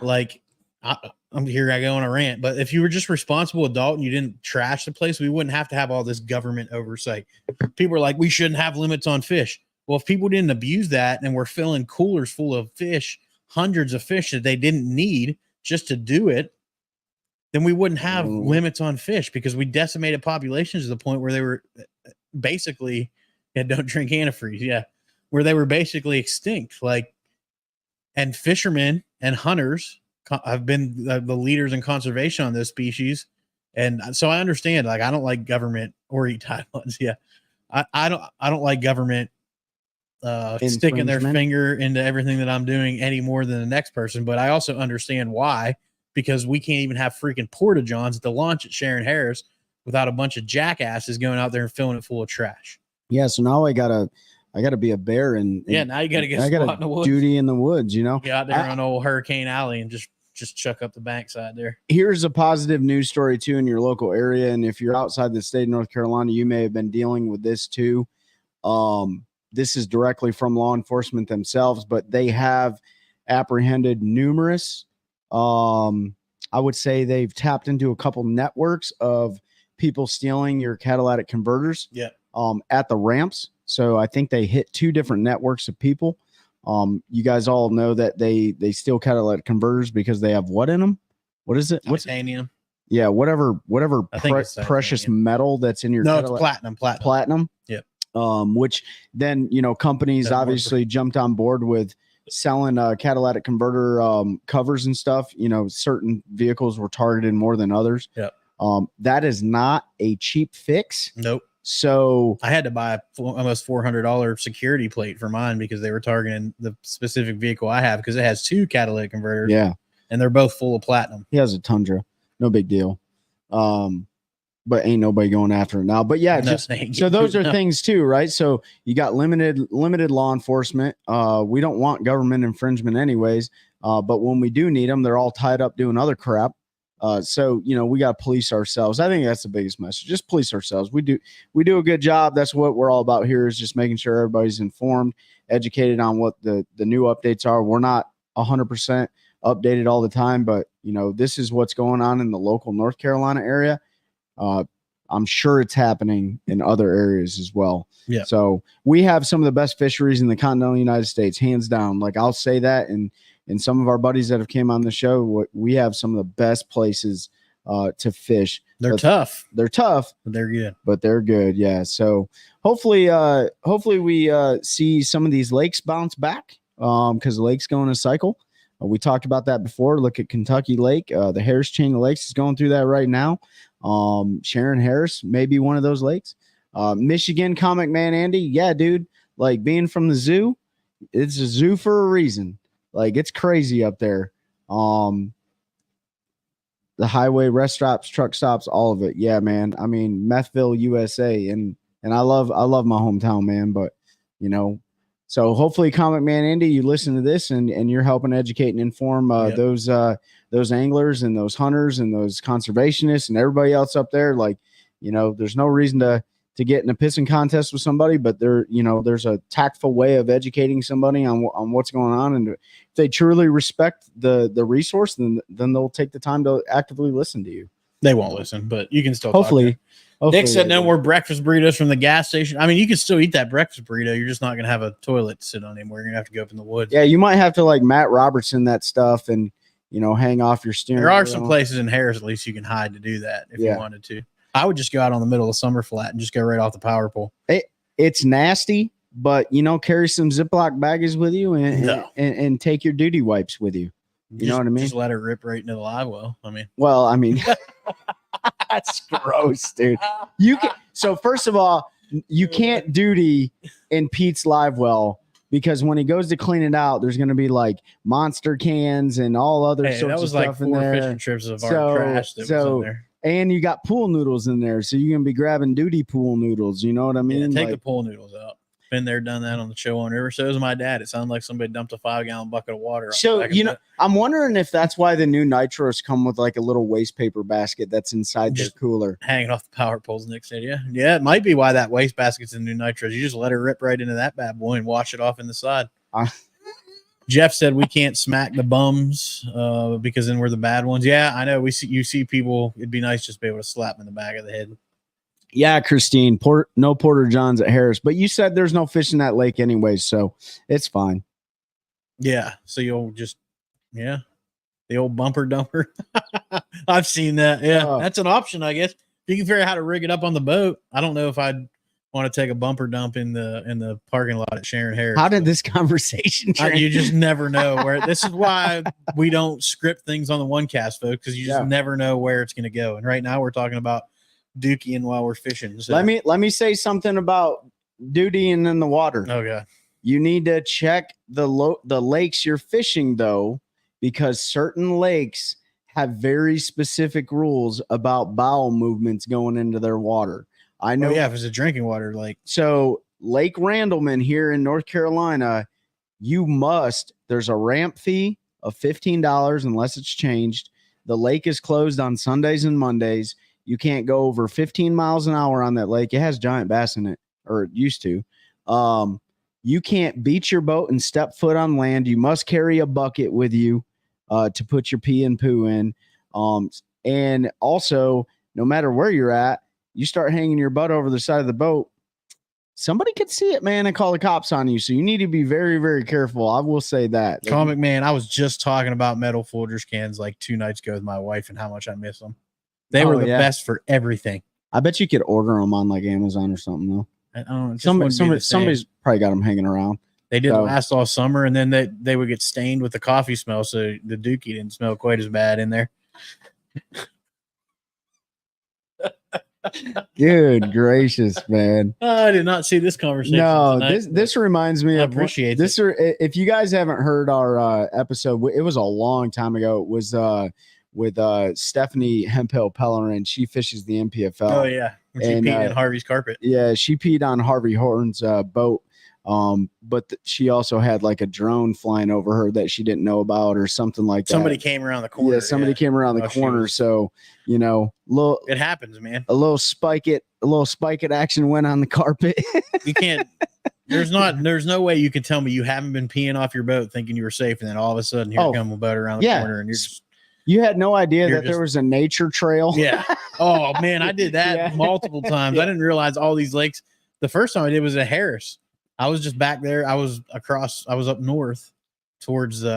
like, I'm here, I go on a rant, but if you were just responsible adult and you didn't trash the place, we wouldn't have to have all this government oversight. People are like, we shouldn't have limits on fish. Well, if people didn't abuse that and we're filling coolers full of fish, hundreds of fish that they didn't need just to do it, then we wouldn't have limits on fish, because we decimated populations to the point where they were basically, don't drink antifreeze. Where they were basically extinct. Like, and fishermen and hunters have been the leaders in conservation on those species And so I understand, like, I don't like government or eat Tide Pods. Yeah. I don't like government sticking their finger into everything that I'm doing any more than the next person. But I also understand why, because we can't even have freaking porta-johns at the launch at Sharon Harris without a bunch of jackasses going out there and filling it full of trash. Yeah. So now I gotta be a bear and now you gotta get I squat in the woods. Duty in the woods, you know. Get out there on old Hurricane Alley and just chuck up the bankside there. Here's a positive news story too in your local area, and if you're outside the state of North Carolina, you may have been dealing with this too. This is directly from law enforcement themselves, but they have apprehended numerous. I would say they've tapped into a couple networks of people stealing your catalytic converters. Yeah. At the ramps. So I think they hit 2 different networks of people. You guys all know that they steal catalytic converters because they have what in them? What is it? What's titanium? Yeah, whatever precious metal that's in your it's platinum. Platinum. Yep. Which then, you know, companies obviously jumped on board with selling catalytic converter covers and stuff. You know, certain vehicles were targeted more than others. Yep. That is not a cheap fix. Nope. So I had to buy almost $400 security plate for mine because they were targeting the specific vehicle I have, because it has 2 catalytic converters. Yeah. And they're both full of platinum. He has a Tundra. No big deal. But ain't nobody going after it now. But yeah, so those are things too, right? So you got limited law enforcement. We don't want government infringement anyways. But when we do need them, they're all tied up doing other crap. So, you know, we got to police ourselves. I think that's the biggest message. Just police ourselves. We do a good job. That's what we're all about here, is just making sure everybody's informed, educated on what the new updates are. We're not 100% updated all the time, but, you know, this is what's going on in the local North Carolina area. I'm sure it's happening in other areas as well. Yeah. So we have some of the best fisheries in the continental United States, hands down. Like, I'll say that, and some of our buddies that have came on the show, we have some of the best places to fish. They're tough. They're tough, but they're good. But they're good. Yeah. So hopefully we see some of these lakes bounce back, because the lake's going a cycle. We talked about that before. Look at Kentucky Lake. The Harris chain of lakes is going through that right now. Sharon Harris may be one of those lakes. Michigan Comic Man Andy. Yeah, dude. Like, being from the zoo, it's a zoo for a reason. Like, it's crazy up there. The highway, rest stops, truck stops, all of it. Yeah, man. I mean, Methville, USA, and I love my hometown, man. But, you know, so hopefully, Comic Man Andy, you listen to this and you're helping educate and inform those anglers and those hunters and those conservationists and everybody else up there. Like, you know, there's no reason to get in a pissing contest with somebody, but there's a tactful way of educating somebody on what's going on. And if they truly respect the resource, then they'll take the time to actively listen to you. They won't listen, but you can still hopefully. Nick said no more breakfast burritos from the gas station. I mean, you can still eat that breakfast burrito. You're just not going to have a toilet to sit on anymore. You're going to have to go up in the woods. Yeah, you might have to, like, Matt Robertson that stuff and, you know, hang off your steering wheel. There are some places in Harris, at least, you can hide to do that if you wanted to. I would just go out on the middle of Summer Flat and just go right off the power pole. It's nasty, but, you know, carry some Ziploc baggies with you and take your duty wipes with you. You know what I mean? Just let it rip right into the live well. I mean, that's gross, dude. So first of all, you can't duty in Pete's live well, because when he goes to clean it out, there's going to be like monster cans and all other sorts of stuff in there. That was like 4 fishing trips of our trash that was in there. And you got pool noodles in there, so you're going to be grabbing duty pool noodles. You know what I mean? Yeah, take the pool noodles out. Been there, done that on the show on River. So is my dad. It sounded like somebody dumped a 5-gallon bucket of water. So, you know, I'm wondering if that's why the new Nitros come with like a little waste paper basket that's inside their cooler. Hanging off the power poles, Nick said. Yeah, it might be why that waste basket's in the new Nitros. You just let it rip right into that bad boy and wash it off in the side. Jeff said we can't smack the bums because then we're the bad ones. Yeah, I know. You see people. It'd be nice just to be able to slap them in the back of the head. Yeah, Christine. No Porter Johns at Harris, but you said there's no fish in that lake anyway, so it's fine. Yeah, so you'll just the old bumper dumper. I've seen that. Yeah, that's an option, I guess. If you can figure out how to rig it up on the boat. I don't know if I'd want to take a bumper dump in the parking lot at Sharon Harris. How did this conversation you just never know where. This is why we don't script things on the one cast, folks, because you just never know where it's going to go. And right now we're talking about dukeying while we're fishing. So. Let me say something about dutying in the water. Okay. You need to check the lakes you're fishing, though, because certain lakes have very specific rules about bowel movements going into their water. I know. Oh, yeah, if it's a drinking water lake. So Lake Randleman here in North Carolina, there's a ramp fee of $15 unless it's changed. The lake is closed on Sundays and Mondays. You can't go over 15 miles an hour on that lake. It has giant bass in it, or it used to. You can't beach your boat and step foot on land. You must carry a bucket with you to put your pee and poo in. And also, no matter where you're at, you start hanging your butt over the side of the boat, somebody could see it, man, and call the cops on you. So you need to be very, very careful. I will say that. Comic man, I was just talking about metal Folgers cans like 2 nights ago with my wife and how much I miss them. They were the best for everything. I bet you could order them on like Amazon or something, though. I don't know. Somebody's probably got them hanging around. They didn't last all summer, and then they would get stained with the coffee smell, so the dookie didn't smell quite as bad in there. Good gracious, man! I did not see this conversation. No, tonight, this reminds me. I appreciate this. If you guys haven't heard our episode, it was a long time ago. It was with Stephanie Hemphill Pellerin. She fishes the NPFL. Oh yeah, she peed in Harvey's carpet. Yeah, she peed on Harvey Horton's boat. But she also had like a drone flying over her that she didn't know about or something like that. Somebody came around the corner. Yeah, somebody came around the corner. So, it happens, man. A little spike it action went on the carpet. You can't, there's no way you can tell me you haven't been peeing off your boat thinking you were safe. And then all of a sudden here come a boat around the corner and you had no idea that there was a nature trail. Yeah. Oh man, I did that multiple times. I didn't realize all these lakes. The first time I did was at Harris. I was just back there. I was up north towards they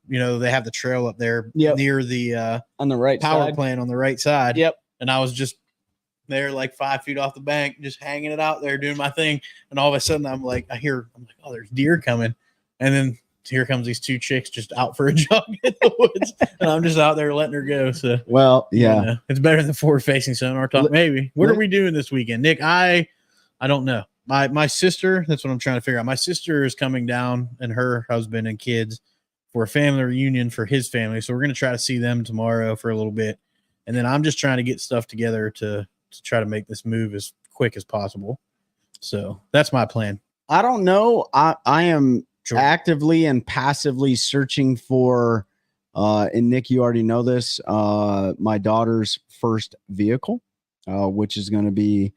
have the trail up there near the on the right power side. plant on the right side. Yep. And I was just there like 5 feet off the bank, just hanging it out there, doing my thing. And all of a sudden I'm like, oh, there's deer coming. And then here comes these 2 chicks just out for a jog in the woods. And I'm just out there letting her go. So it's better than forward facing sonar talk. Maybe. What are we doing this weekend, Nick? I don't know. My sister, that's what I'm trying to figure out. My sister is coming down and her husband and kids for a family reunion for his family. So we're going to try to see them tomorrow for a little bit. And then I'm just trying to get stuff together to try to make this move as quick as possible. So that's my plan. I don't know. I am actively and passively searching for, and Nick, you already know this, my daughter's first vehicle, which is going to be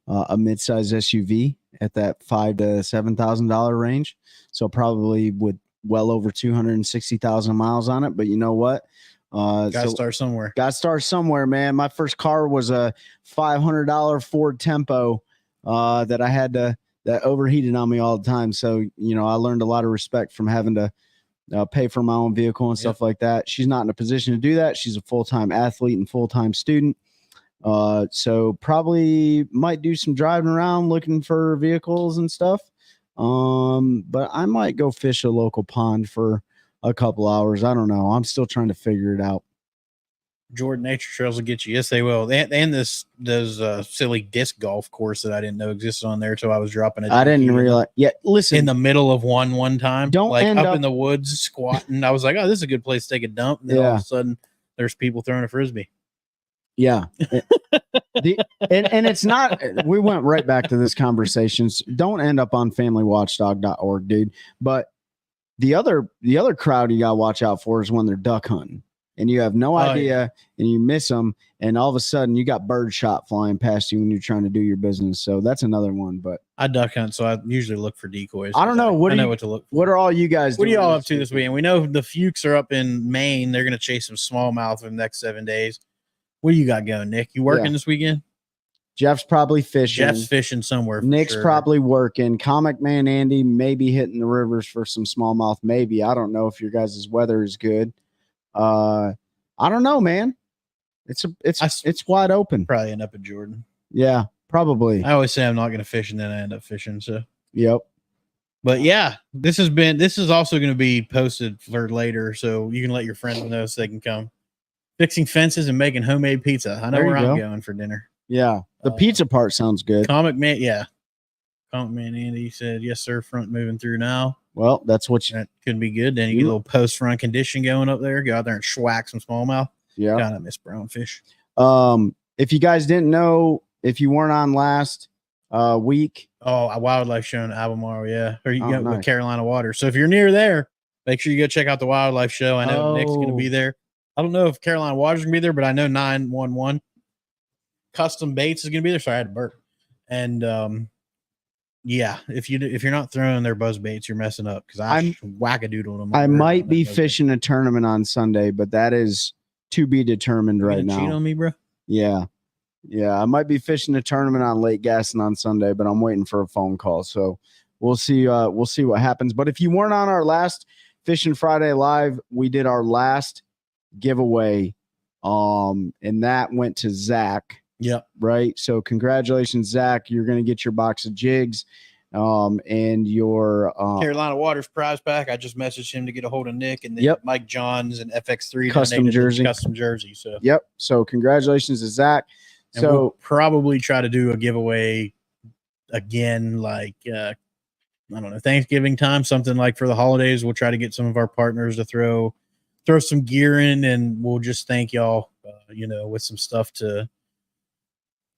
a midsize SUV at that $5,000 to $7,000 range. So probably with well over 260,000 miles on it. But you know what? Gotta start somewhere. Gotta start somewhere, man. My first car was a $500 Ford Tempo that overheated on me all the time. So, I learned a lot of respect from having to pay for my own vehicle and stuff like that. She's not in a position to do that. She's a full-time athlete and full-time student. So probably might do some driving around looking for vehicles and stuff. But I might go fish a local pond for a couple hours. I don't know. I'm still trying to figure it out. Jordan Nature Trails will get you. Yes, they will. And those silly disc golf course that I didn't know existed on there until I was dropping it. I didn't realize. Yeah, listen. In the middle of one time. Don't like end up up in the woods squatting. I was like, oh, this is a good place to take a dump. And then all of a sudden there's people throwing a frisbee. Yeah. And it's not, we went right back to this conversation. Don't end up on familywatchdog.org, dude. But the other crowd you got to watch out for is when they're duck hunting and you have no idea and you miss them. And all of a sudden you got bird shot flying past you when you're trying to do your business. So that's another one, but I duck hunt. So I usually look for decoys. I don't know. I know what to look for. What are all you guys doing? What are y'all up to this weekend? We know the Fuchs are up in Maine. They're going to chase some smallmouth for the next 7 days. What do you got going, Nick? You working this weekend? Jeff's probably fishing. Jeff's fishing somewhere. Nick's probably working. Comic Man Andy maybe hitting the rivers for some smallmouth. Maybe. I don't know if your guys' weather is good. I don't know, man. It's wide open. Probably end up at Jordan. Yeah, Probably. I always say I'm not going to fish, and then I end up fishing. So, Yep. but yeah, this is also going to be posted for later, so you can let your friends know so they can come. Fixing fences and making homemade pizza. I know There you where I'm go. going for dinner. Yeah. The pizza part sounds good. Comic Man, yeah. Comic Man Andy said, yes, sir, front moving through now. Well, that's what That could be good. Then you get a little post-run condition going up there. Go out there and schwack some smallmouth. Yeah. God, I miss brownfish. If you guys didn't know, if you weren't on last week. Oh, a wildlife show in Albemarle, yeah. Or you got nice. with Carolina Water. So if you're near there, make sure you go check out the wildlife show. I know Nick's going to be there. I don't know if Carolina Water's going to be there, but I know 911 Custom Baits is going to be there. So I had to burp. And yeah, if you're not throwing their buzz baits, you're messing up because I'm wackadoodling them. I might be fishing a tournament on Sunday, but that is to be determined right now. Cheat on me, bro? Yeah. I might be fishing a tournament on Lake Gaston on Sunday, but I'm waiting for a phone call. So we'll see. We'll see what happens. But if you weren't on our last Fishing Friday Live, we did our last giveaway, and that went to Zach. Yep. Right. So congratulations, Zach. You're going to get your box of jigs, and your Carolina Waters prize pack. I just messaged him to get a hold of Nick, and then Mike Johns and FX3 custom jersey. So yep. So congratulations to Zach. And we'll probably try to do a giveaway again, like I don't know, Thanksgiving time, something like for the holidays. We'll try to get some of our partners to throw some gear in, and we'll just thank y'all, with some stuff to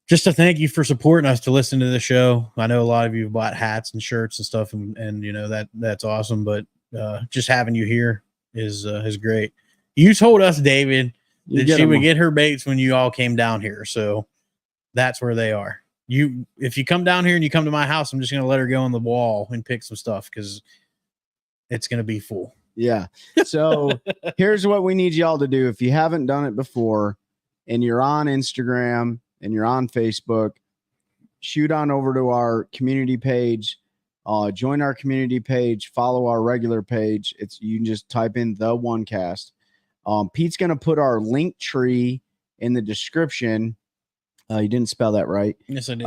thank you for supporting us to listen to the show. I know a lot of you have bought hats and shirts and stuff, and that's awesome. But just having you here is great. You told us, David, that she would get her baits when you all came down here. So that's where they are. If you come down here and you come to my house, I'm just going to let her go on the wall and pick some stuff because it's going to be full. Yeah. So here's what we need y'all to do. If you haven't done it before and you're on Instagram and you're on Facebook, shoot on over to our community page, join our community page, follow our regular page. You can just type in the OneCast. Pete's going to put our link tree in the description. You didn't spell that right. Yes, I did.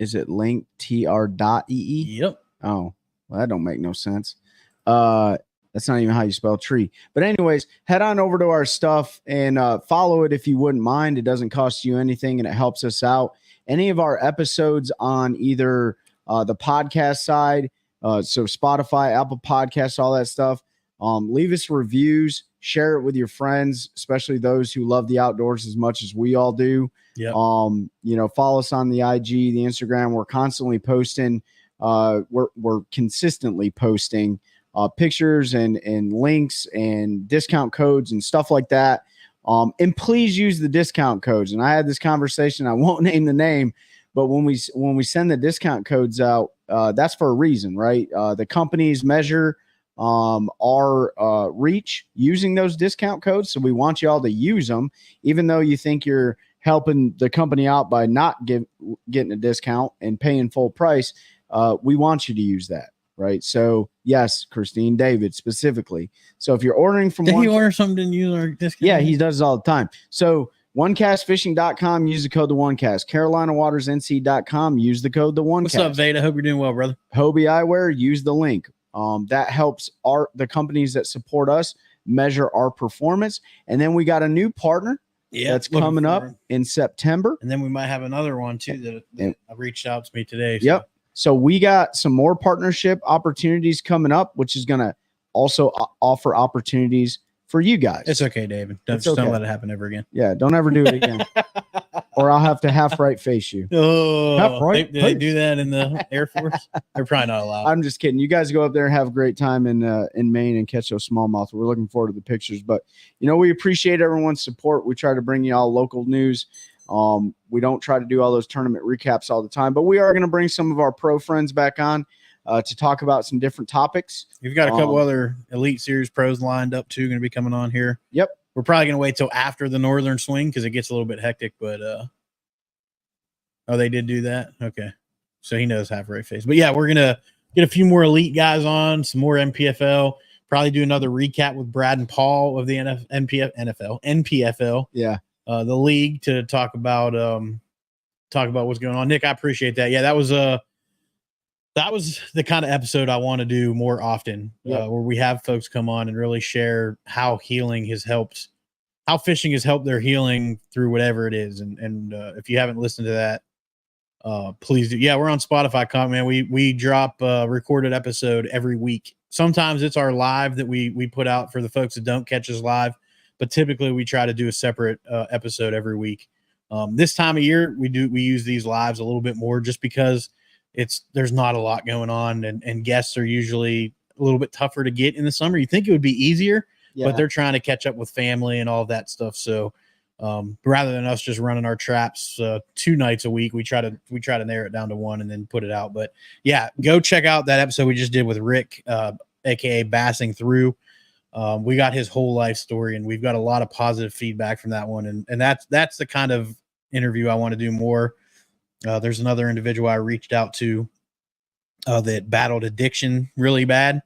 Is it linktr.ee? Yep. Oh, well, that don't make no sense. That's not even how you spell tree. But anyways, head on over to our stuff and follow it if you wouldn't mind. It doesn't cost you anything, and it helps us out. Any of our episodes on either the podcast side, so Spotify, Apple Podcasts, all that stuff, leave us reviews, share it with your friends, especially those who love the outdoors as much as we all do. Yep. Follow us on the IG, the Instagram. We're constantly posting. We're consistently posting pictures and links and discount codes and stuff like that. And please use the discount codes. And I had this conversation. I won't name the name, but when we send the discount codes out, that's for a reason, right? The companies measure our reach using those discount codes. So we want you all to use them, even though you think you're helping the company out by not getting a discount and paying full price. We want you to use that. Right. So yes, Christine, David specifically. So if you're ordering from Did he order something, didn't use our discount? Yeah, he does it all the time. So onecastfishing.com, use the code the OneCast. CarolinaWatersNC.com, use the code the OneCast. What's up, Veda? Hope you're doing well, brother. Hobie Eyewear, use the link. That helps the companies that support us measure our performance. And then we got a new partner that's coming up in September. And then we might have another one too that reached out to me today. So. Yep. So we got some more partnership opportunities coming up, which is going to also offer opportunities for you guys. It's okay, David. Don't let it happen ever again. Yeah, don't ever do it again. Or I'll have to half right face you. Oh, half right. Do they do that in the Air Force? They're probably not allowed. I'm just kidding. You guys go up there and have a great time in Maine and catch those smallmouth. We're looking forward to the pictures. But, we appreciate everyone's support. We try to bring you all local news. We don't try to do all those tournament recaps all the time, but we are going to bring some of our pro friends back on to talk about some different topics. We've got a couple other Elite Series pros lined up too, going to be coming on here. Yep. We're probably going to wait till after the Northern Swing because it gets a little bit hectic, but they did do that? Okay. So he knows half right face. But yeah, we're going to get a few more Elite guys on, some more NPFL, probably do another recap with Brad and Paul of the NPFL. Yeah. the league to talk about what's going on. Nick, I appreciate that. Yeah, that was the kind of episode I want to do more often, where we have folks come on and really share how fishing has helped their healing through whatever it is. And if you haven't listened to that, please do. Yeah, we're on Spotify. Man, we drop a recorded episode every week. Sometimes it's our live that we put out for the folks that don't catch us live, but typically we try to do a separate episode every week. This time of year, we use these lives a little bit more just because there's not a lot going on, and guests are usually a little bit tougher to get in the summer. You think it would be easier, but they're trying to catch up with family and all of that stuff. So rather than us just running our traps 2 nights a week, we try to narrow it down to 1 and then put it out. But yeah, go check out that episode we just did with Rick, aka Bassing Through. We got his whole life story, and we've got a lot of positive feedback from that one. And that's the kind of interview I want to do more. There's another individual I reached out to that battled addiction really bad.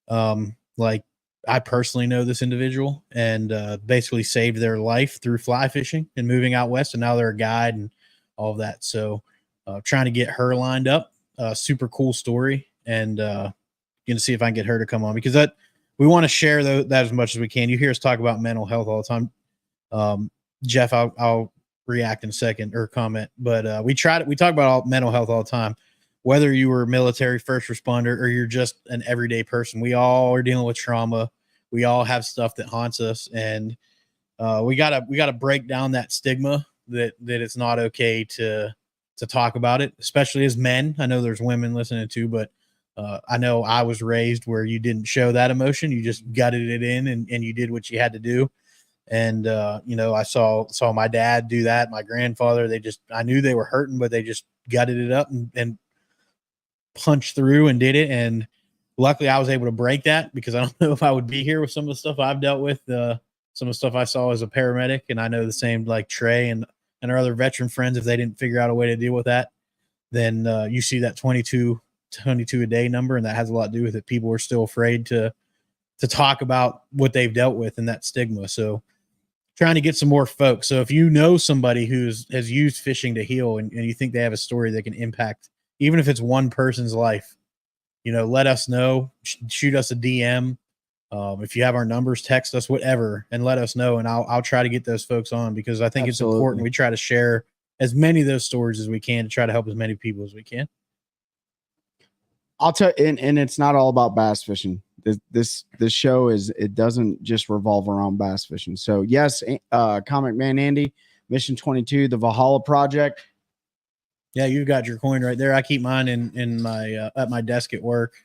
Like, I personally know this individual, and basically saved their life through fly fishing and moving out west, and now they're a guide and all of that. So trying to get her lined up. Super cool story, and going to see if I can get her to come on, because we want to share that as much as we can. You hear us talk about mental health all the time. Jeff, I'll react in a second or comment, but we talk about mental health all the time. Whether you were military, first responder, or you're just an everyday person, we all are dealing with trauma. We all have stuff that haunts us, and we gotta break down that stigma that it's not okay to talk about it, especially as men. I know there's women listening too, but I know I was raised where you didn't show that emotion. You just gutted it in, and you did what you had to do. And I saw my dad do that. My grandfather, I knew they were hurting, but they just gutted it up and punched through and did it. And luckily I was able to break that, because I don't know if I would be here with some of the stuff I've dealt with, some of the stuff I saw as a paramedic. And I know the same, like Trey and our other veteran friends, if they didn't figure out a way to deal with that, then you see that 22 a day number. And that has a lot to do with it. People are still afraid to talk about what they've dealt with and that stigma. So trying to get some more folks. So if you know somebody has used fishing to heal, and you think they have a story that can impact, even if it's one person's life, let us know. Shoot us a DM. If you have our numbers, text us, whatever, and let us know. And I'll try to get those folks on, because I think It's important. We try to share as many of those stories as we can to try to help as many people as we can. I'll tell you, and it's not all about bass fishing. This show it doesn't just revolve around bass fishing. So yes, Comic Man Andy, Mission 22, the Valhalla Project. Yeah, you've got your coin right there. I keep mine in my at my desk at work.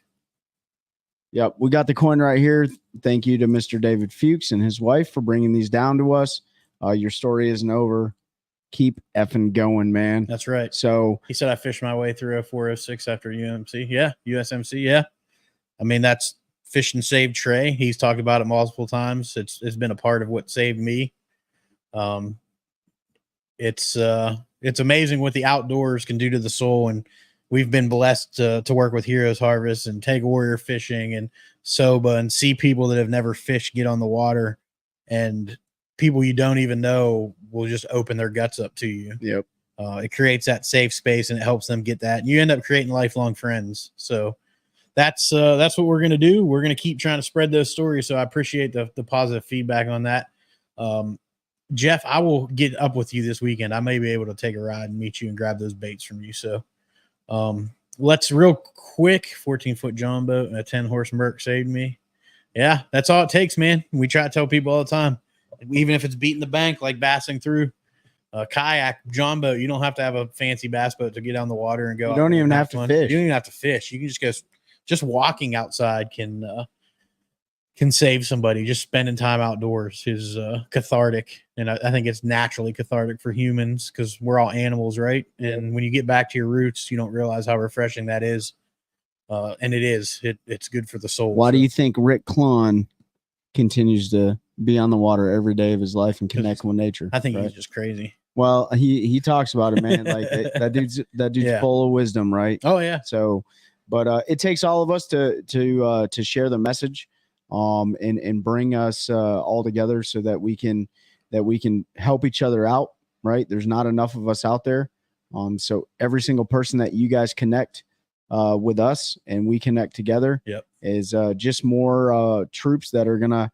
Yep, we got the coin right here. Thank you to Mr. David Fuchs and his wife for bringing these down to us. Your story isn't over. Keep effing going, man. That's right. So he said I fished my way through 0406 after UMC. Yeah, USMC. Yeah, I mean, that's Fish and Save Trey. He's talked about it multiple times. It's been a part of what saved me. It's amazing what the outdoors can do to the soul, and we've been blessed to work with Heroes Harvest and Tag Warrior Fishing and Soba, and see people that have never fished get on the water, and people you don't even know will just open their guts up to you. Yep. It creates that safe space, and it helps them get that, and you end up creating lifelong friends. So that's what we're going to do. We're going to keep trying to spread those stories. So I appreciate the positive feedback on that. Jeff, I will get up with you this weekend. I may be able to take a ride and meet you and grab those baits from you. So let's real quick, 14-foot John boat and a 10-horse Merc saved me. Yeah, that's all it takes, man. We try to tell people all the time, even if it's beating the bank, like bassing through a kayak, John boat, you don't have to have a fancy bass boat to get on the water and go. You don't even have to fish. You don't even have to fish. You can just go. Just walking outside can save somebody. Just spending time outdoors is cathartic, and I think it's naturally cathartic for humans, because we're all animals, right? And when you get back to your roots, you don't realize how refreshing that is. And it is. It's good for the soul. Why do you think Rick Klon continues to be on the water every day of his life and connect with nature? I think he's just crazy. Well, he talks about it, man. Like that dude's full of wisdom, right? Oh yeah. So, but it takes all of us to share the message, and bring us all together so that we can that we can help each other out, right? There's not enough of us out there. So every single person that you guys connect with us and we connect together is just more troops that are going to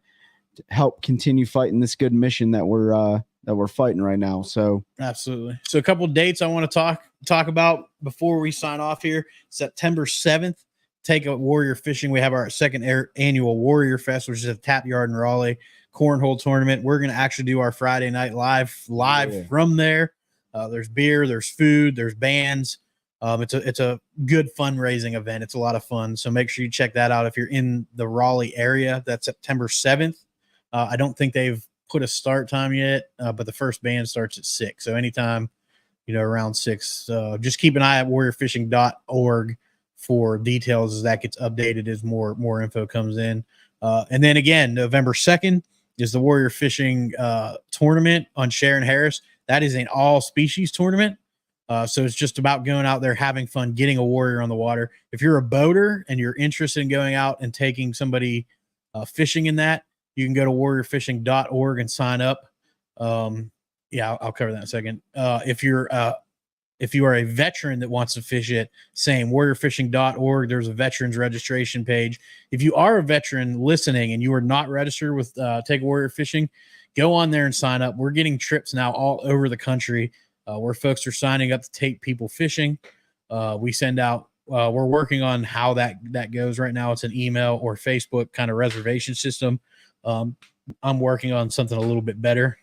help continue fighting this good mission that we're fighting right now. So absolutely. So a couple of dates I want to talk about before we sign off here. September 7th, take a warrior fishing. We have our second annual Warrior Fest, which is a tap yard in Raleigh cornhole tournament. We're going to actually do our Friday night live from there. There's beer, there's food, there's bands. It's a good fundraising event. It's a lot of fun. So make sure you check that out if you're in the Raleigh area. That's September 7th. I don't think they've put a start time yet, but the first band starts at 6. So anytime, around 6, just keep an eye at warriorfishing.org for details as that gets updated, as more info comes in. And then again, November 2nd is the Warrior Fishing tournament on Sharon Harris. That is an all species tournament. So it's just about going out there, having fun, getting a warrior on the water. If you're a boater and you're interested in going out and taking somebody fishing in that, you can go to warriorfishing.org and sign up. I'll cover that in a second. If you are a veteran that wants to fish it, same, warriorfishing.org. There's a veterans registration page. If you are a veteran listening and you are not registered with Take Warrior Fishing, go on there and sign up. We're getting trips now all over the country where folks are signing up to take people fishing. We send out, we're working on how that goes right now. It's an email or Facebook kind of reservation system. I'm working on something a little bit better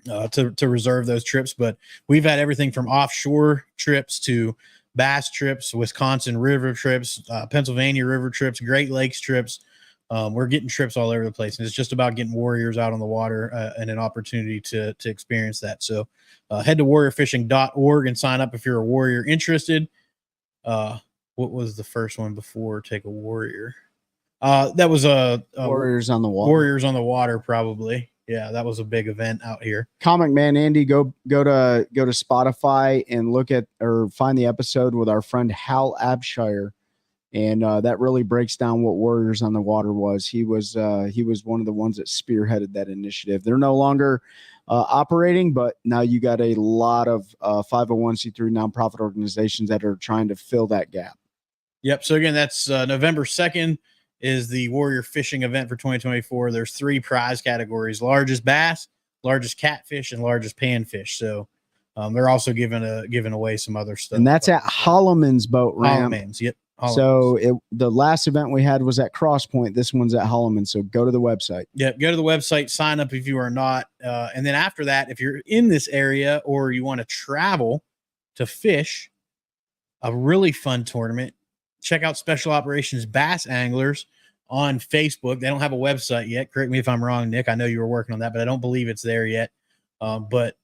to reserve those trips, but we've had everything from offshore trips to bass trips, Wisconsin river trips, Pennsylvania river trips, Great Lakes trips. We're getting trips all over the place, and it's just about getting warriors out on the water and an opportunity to experience that. So head to warriorfishing.org and sign up if you're a warrior interested. What was the first one before Take a Warrior? That was a Warriors on the Water. Warriors on the Water, probably. Yeah, that was a big event out here. Comic Man Andy, go to Spotify and look at or find the episode with our friend Hal Abshire, and that really breaks down what Warriors on the Water was. He was one of the ones that spearheaded that initiative. They're no longer operating, but now you got a lot of 501c3 nonprofit organizations that are trying to fill that gap. Yep. So again, that's November 2nd. Is the Warrior Fishing event for 2024. There's 3 prize categories: largest bass, largest catfish, and largest panfish. So they're also giving away some other stuff. And that's at Holloman's Boat Ramp. Holloman's, yep. Holloman's. So the last event we had was at Cross Point. This one's at Holloman's. So go to the website. Yep, go to the website, sign up if you are not. And then after that, if you're in this area or you want to travel to fish a really fun tournament, check out Special Operations Bass Anglers on Facebook. They don't have a website yet. Correct me if I'm wrong, Nick. I know you were working on that, but I don't believe it's there yet. But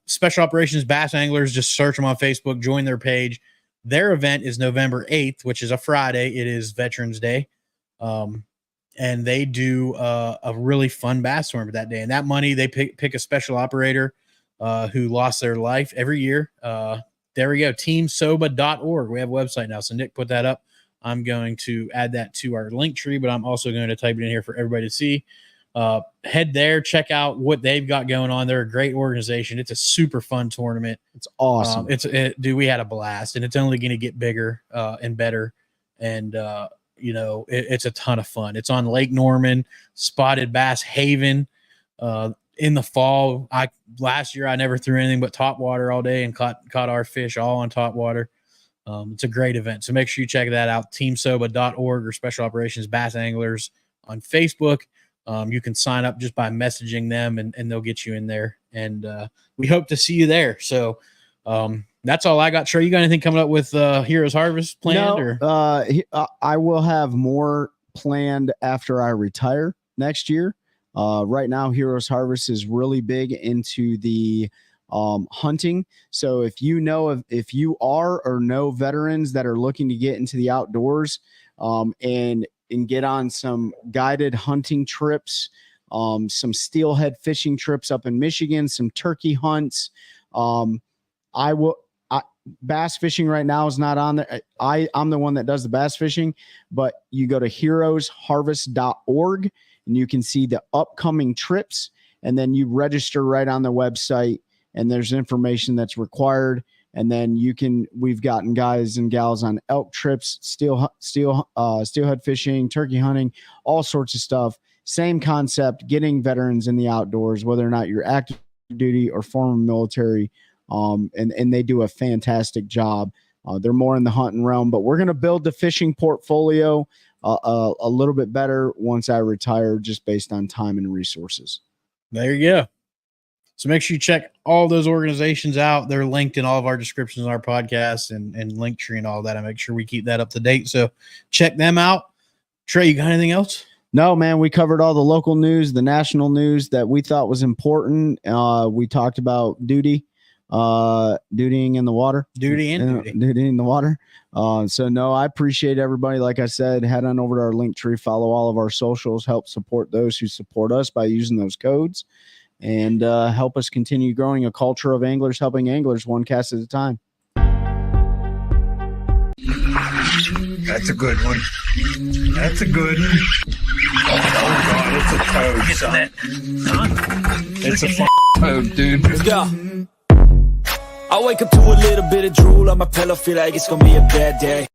Special Operations Bass Anglers, just search them on Facebook, join their page. Their event is November 8th, which is a Friday. It is Veterans Day. And they do a really fun bass tournament that day. And that money, they pick a special operator who lost their life every year. There we go. teamsoba.org. We have a website now. So Nick put that up. I'm going to add that to our link tree, but I'm also going to type it in here for everybody to see. Head there, check out what they've got going on. They're a great organization. It's a super fun tournament. It's awesome. Dude, we had a blast, and it's only going to get bigger and better. And, it's a ton of fun. It's on Lake Norman, Spotted Bass Haven. In the fall, last year I never threw anything but top water all day and caught our fish all on top water. It's a great event. So make sure you check that out. teamsoba.org or Special Operations Bass Anglers on Facebook. You can sign up just by messaging them and they'll get you in there. And we hope to see you there. So that's all I got. Trey, you got anything coming up with Heroes Harvest planned? No, I will have more planned after I retire next year. Right now, Heroes Harvest is really big into the hunting. So if you are or know veterans that are looking to get into the outdoors and get on some guided hunting trips, some steelhead fishing trips up in Michigan, some turkey hunts, bass fishing right now is not on there. I'm the one that does the bass fishing, but you go to heroesharvest.org and you can see the upcoming trips. and then you register right on the website, and there's information that's required. And then we've gotten guys and gals on elk trips, steelhead fishing, turkey hunting, all sorts of stuff. Same concept, getting veterans in the outdoors, whether or not you're active duty or former military. And they do a fantastic job. They're more in the hunting realm, but we're going to build the fishing portfolio a little bit better once I retire, just based on time and resources. There you go. So make sure you check all those organizations out. They're linked in all of our descriptions on our podcasts and Linktree and all that. I make sure we keep that up to date. So check them out. Trey, you got anything else? No, man, we covered all the local news, the national news that we thought was important. We talked about dutying in the water. Duty in the water. So no, I appreciate everybody. Like I said, head on over to our Linktree, follow all of our socials, help support those who support us by using those codes, and help us continue growing a culture of anglers helping anglers one cast at a time. That's a good one. That's a good one. Oh God, it's a toad, son. It's a toad, dude. Let's go. I wake up to a little bit of drool on my pillow, feel like it's gonna be a bad day.